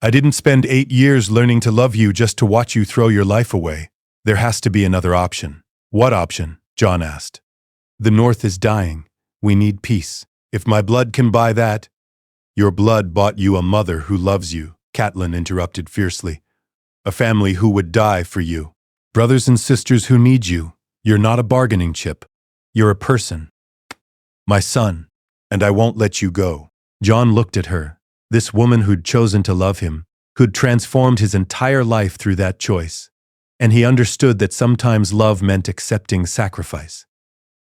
I didn't spend 8 years learning to love you just to watch you throw your life away. There has to be another option. What option? Jon asked. The North is dying. We need peace. If my blood can buy that—" "Your blood bought you a mother who loves you," Catelyn interrupted fiercely. "A family who would die for you. Brothers and sisters who need you. You're not a bargaining chip. You're a person. My son. And I won't let you go." Jon looked at her, this woman who'd chosen to love him, who'd transformed his entire life through that choice. And he understood that sometimes love meant accepting sacrifice,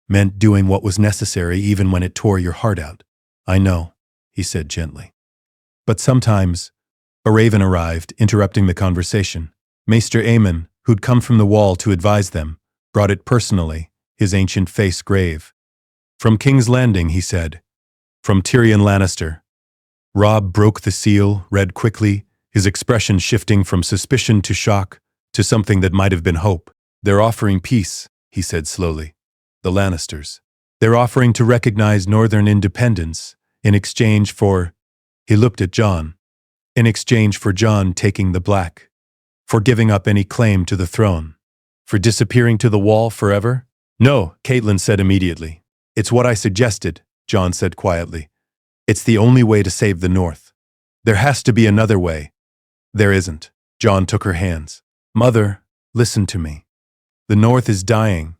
meant doing what was necessary even when it tore your heart out. "I know," he said gently. But sometimes, a raven arrived, interrupting the conversation. Maester Aemon, who'd come from the wall to advise them, brought it personally, his ancient face grave. "From King's Landing," he said. "From Tyrion Lannister." Robb broke the seal, read quickly, his expression shifting from suspicion to shock, to something that might have been hope. "They're offering peace," he said slowly. "The Lannisters. They're offering to recognize northern independence in exchange for—" He looked at Jon. "In exchange for Jon taking the Black. For giving up any claim to the throne. For disappearing to the wall forever?" "No," Catelyn said immediately. "It's what I suggested," Jon said quietly. "It's the only way to save the North. There has to be another way." "There isn't." Jon took her hands. "Mother, listen to me. The North is dying.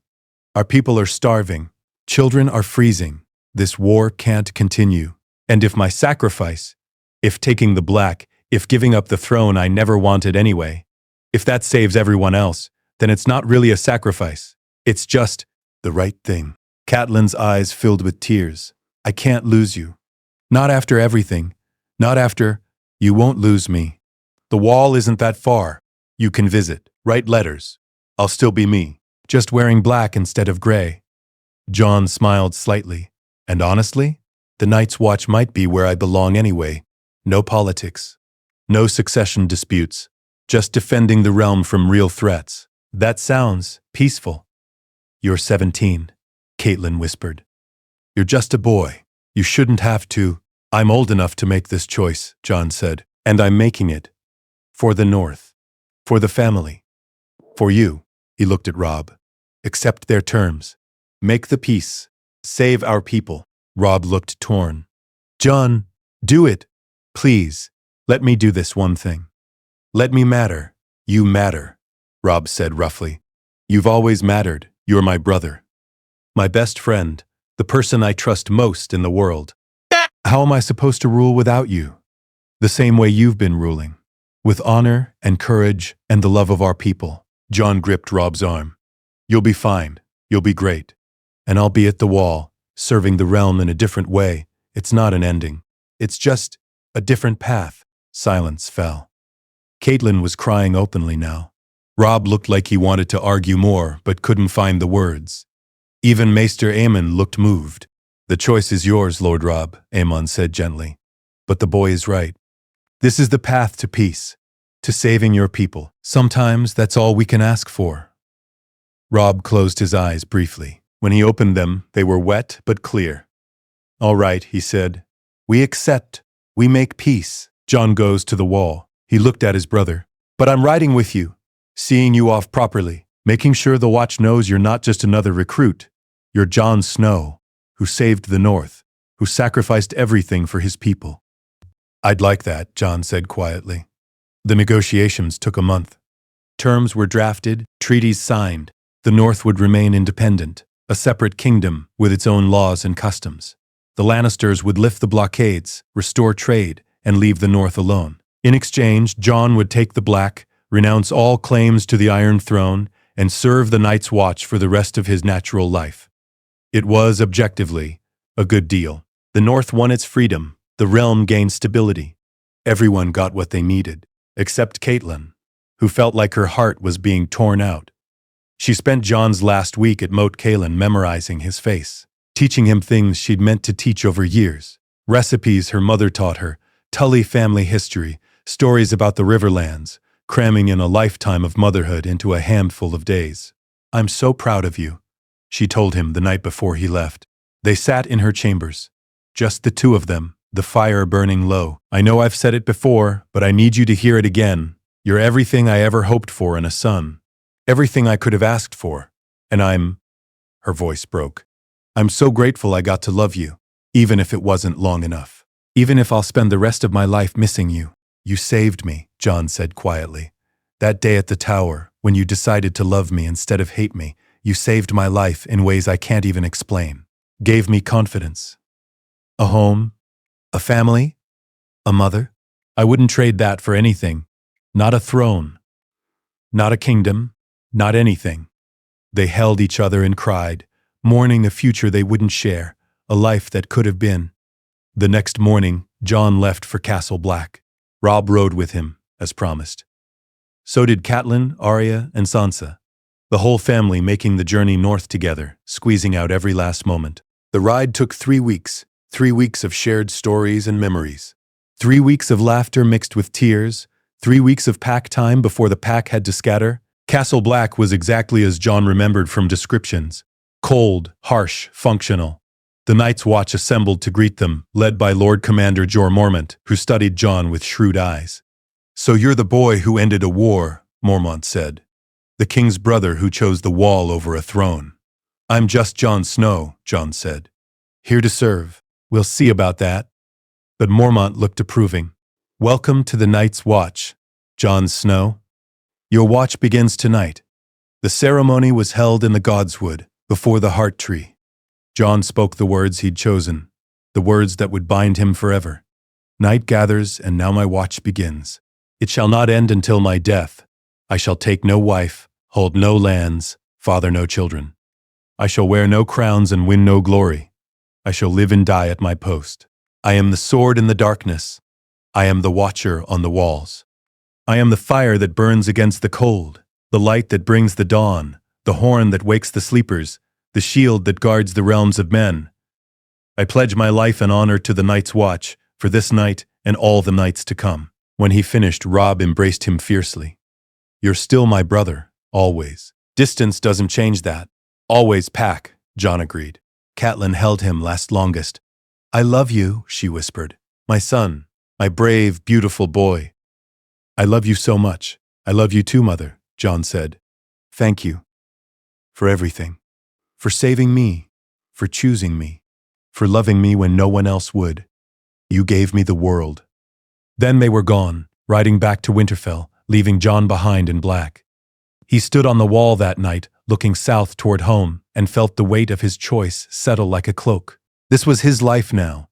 Our people are starving. Children are freezing. This war can't continue. And if my sacrifice, if taking the Black, if giving up the throne I never wanted anyway, if that saves everyone else, then it's not really a sacrifice. It's just the right thing." Catelyn's eyes filled with tears. "I can't lose you. Not after everything. Not after—" "You won't lose me. The wall isn't that far. You can visit, write letters. I'll still be me, just wearing black instead of gray." Jon smiled slightly. "And honestly, the Night's Watch might be where I belong anyway. No politics. No succession disputes. Just defending the realm from real threats. That sounds peaceful." "You're 17, Catelyn whispered. "You're just a boy. You shouldn't have to—" "I'm old enough to make this choice," Jon said. "And I'm making it. For the North. For the family. For you." He looked at Robb. "Accept their terms. Make the peace. Save our people." Robb looked torn. "Jon, do it. Please, let me do this one thing. Let me matter." "You matter," Robb said roughly. "You've always mattered. You're my brother. My best friend. The person I trust most in the world. How am I supposed to rule without you? The same way you've been ruling. With honor and courage and the love of our people." Jon gripped Robb's arm. "You'll be fine. You'll be great. And I'll be at the wall, serving the realm in a different way. It's not an ending. It's just a different path." Silence fell. Catelyn was crying openly now. Robb looked like he wanted to argue more, but couldn't find the words. Even Maester Aemon looked moved. "The choice is yours, Lord Robb," Aemon said gently. "But the boy is right. This is the path to peace, to saving your people. Sometimes that's all we can ask for." Robb closed his eyes briefly. When he opened them, they were wet but clear. "All right," he said. "We accept. We make peace." Jon goes to the wall. He looked at his brother. "But I'm riding with you, seeing you off properly, making sure the Watch knows you're not just another recruit. You're Jon Snow, who saved the North, who sacrificed everything for his people." "I'd like that," Jon said quietly. The negotiations took a month. Terms were drafted, treaties signed. The North would remain independent, a separate kingdom with its own laws and customs. The Lannisters would lift the blockades, restore trade, and leave the North alone. In exchange, Jon would take the Black, renounce all claims to the Iron Throne, and serve the Night's Watch for the rest of his natural life. It was, objectively, a good deal. The North won its freedom. The realm gained stability. Everyone got what they needed, except Catelyn, who felt like her heart was being torn out. She spent Jon's last week at Moat Cailin memorizing his face, teaching him things she'd meant to teach over years. Recipes her mother taught her, Tully family history, stories about the Riverlands, cramming in a lifetime of motherhood into a handful of days. "I'm so proud of you," she told him the night before he left. They sat in her chambers, just the two of them, the fire burning low. "I know I've said it before, but I need you to hear it again. You're everything I ever hoped for in a son. Everything I could have asked for. And I'm—" Her voice broke. I'm so grateful I got to love you, even if it wasn't long enough. Even if I'll spend the rest of my life missing you. You saved me, Jon said quietly. That day at the tower, when you decided to love me instead of hate me, you saved my life in ways I can't even explain. Gave me confidence. A home, a family, a mother. I wouldn't trade that for anything. Not a throne. Not a kingdom. Not anything. They held each other and cried, mourning a future they wouldn't share, a life that could have been. The next morning, Jon left for Castle Black. Robb rode with him, as promised. So did Catelyn, Arya, and Sansa. The whole family making the journey north together, squeezing out every last moment. The ride took 3 weeks, 3 weeks of shared stories and memories. 3 weeks of laughter mixed with tears, 3 weeks of pack time before the pack had to scatter. Castle Black was exactly as Jon remembered from descriptions. Cold, harsh, functional. The Night's Watch assembled to greet them, led by Lord Commander Jorah Mormont, who studied Jon with shrewd eyes. So you're the boy who ended a war, Mormont said. The king's brother who chose the wall over a throne. I'm just Jon Snow, Jon said. Here to serve. We'll see about that. But Mormont looked approving. Welcome to the Night's Watch, Jon Snow. Your watch begins tonight. The ceremony was held in the Godswood, before the Heart Tree. Jon spoke the words he'd chosen, the words that would bind him forever. Night gathers, and now my watch begins. It shall not end until my death. I shall take no wife, hold no lands, father no children. I shall wear no crowns and win no glory. I shall live and die at my post. I am the sword in the darkness. I am the watcher on the walls. I am the fire that burns against the cold, the light that brings the dawn, the horn that wakes the sleepers, the shield that guards the realms of men. I pledge my life and honor to the Night's Watch, for this night and all the nights to come. When he finished, Robb embraced him fiercely. You're still my brother, always. Distance doesn't change that. Always pack, Jon agreed. Catelyn held him last longest. I love you, she whispered. My son, my brave, beautiful boy. I love you so much. I love you too, mother, Jon said. Thank you. For everything. For saving me. For choosing me. For loving me when no one else would. You gave me the world. Then they were gone, riding back to Winterfell, leaving Jon behind in black. He stood on the wall that night, looking south toward home, and felt the weight of his choice settle like a cloak. This was his life now.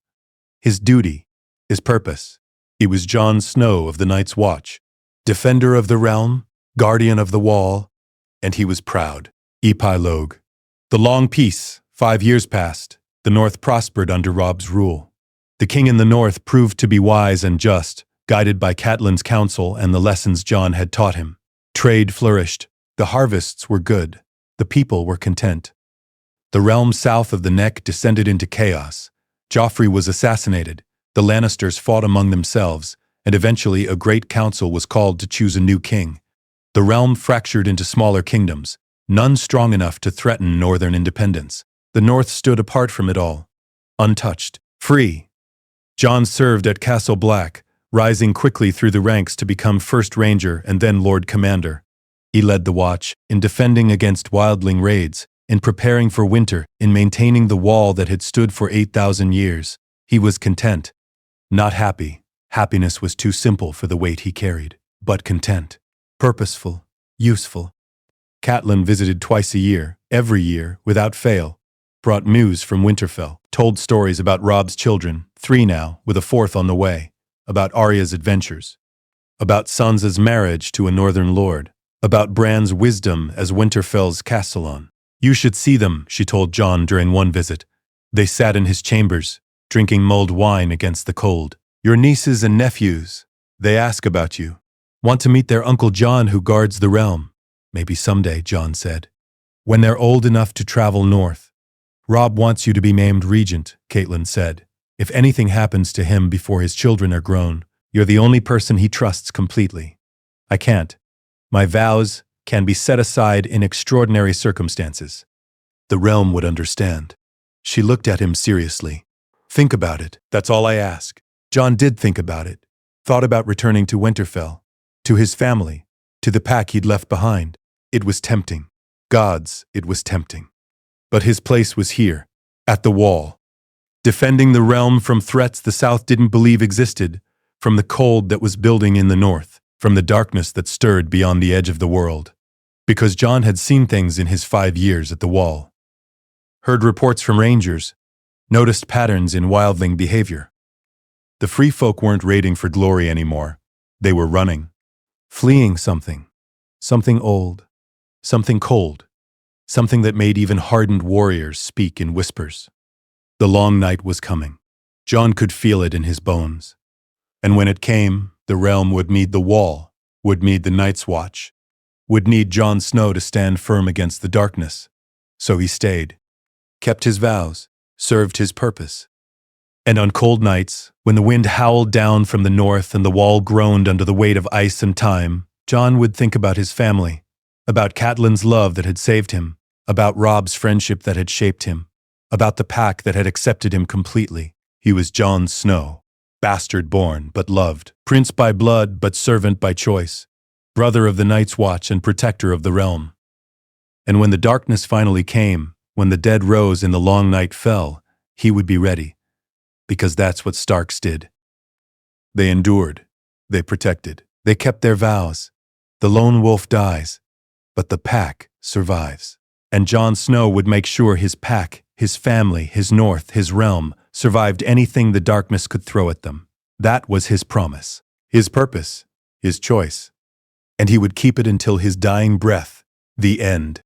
His duty. His purpose. He was Jon Snow of the Night's Watch. Defender of the realm, guardian of the wall, and he was proud. Epilogue. The long peace, 5 years passed. The North prospered under Robb's rule. The king in the North proved to be wise and just, guided by Catelyn's counsel and the lessons Jon had taught him. Trade flourished. The harvests were good. The people were content. The realm south of the Neck descended into chaos. Joffrey was assassinated. The Lannisters fought among themselves, and eventually a great council was called to choose a new king. The realm fractured into smaller kingdoms, none strong enough to threaten northern independence. The North stood apart from it all, untouched, free. Jon served at Castle Black, rising quickly through the ranks to become First Ranger and then Lord Commander. He led the watch, in defending against wildling raids, in preparing for winter, in maintaining the wall that had stood for 8,000 years. He was content. Not happy. Happiness was too simple for the weight he carried. But content. Purposeful. Useful. Catelyn visited twice a year, every year, without fail. Brought news from Winterfell. Told stories about Robb's children, 3 now, with a 4th on the way. About Arya's adventures. About Sansa's marriage to a northern lord. About Bran's wisdom as Winterfell's castellan. You should see them, she told Jon during one visit. They sat in his chambers, drinking mulled wine against the cold. Your nieces and nephews. They ask about you. Want to meet their Uncle Jon who guards the realm. Maybe someday, Jon said. When they're old enough to travel north. Robb wants you to be named regent, Catelyn said. If anything happens to him before his children are grown, you're the only person he trusts completely. I can't. My vows can be set aside in extraordinary circumstances. The realm would understand. She looked at him seriously. Think about it, that's all I ask. Jon did think about it. Thought about returning to Winterfell. To his family. To the pack he'd left behind. It was tempting. Gods, it was tempting. But his place was here. At the wall. Defending the realm from threats the South didn't believe existed, from the cold that was building in the North, from the darkness that stirred beyond the edge of the world. Because Jon had seen things in his 5 years at the wall. Heard reports from rangers, noticed patterns in wildling behavior. The free folk weren't raiding for glory anymore. They were running, fleeing something. Something old, something cold, something that made even hardened warriors speak in whispers. The long night was coming. Jon could feel it in his bones. And when it came, the realm would need the wall, would need the Night's Watch, would need Jon Snow to stand firm against the darkness. So he stayed, kept his vows, served his purpose. And on cold nights, when the wind howled down from the north and the wall groaned under the weight of ice and time, Jon would think about his family, about Catelyn's love that had saved him, about Robb's friendship that had shaped him, about the pack that had accepted him completely. He was Jon Snow, bastard born but loved, prince by blood but servant by choice, brother of the Night's Watch and protector of the realm. And when the darkness finally came, when the dead rose and the long night fell, he would be ready, because that's what Starks did. They endured, they protected, they kept their vows. The lone wolf dies, but the pack survives. And Jon Snow would make sure his pack, his family, his north, his realm, survived anything the darkness could throw at them. That was his promise, his purpose, his choice. And he would keep it until his dying breath, the end.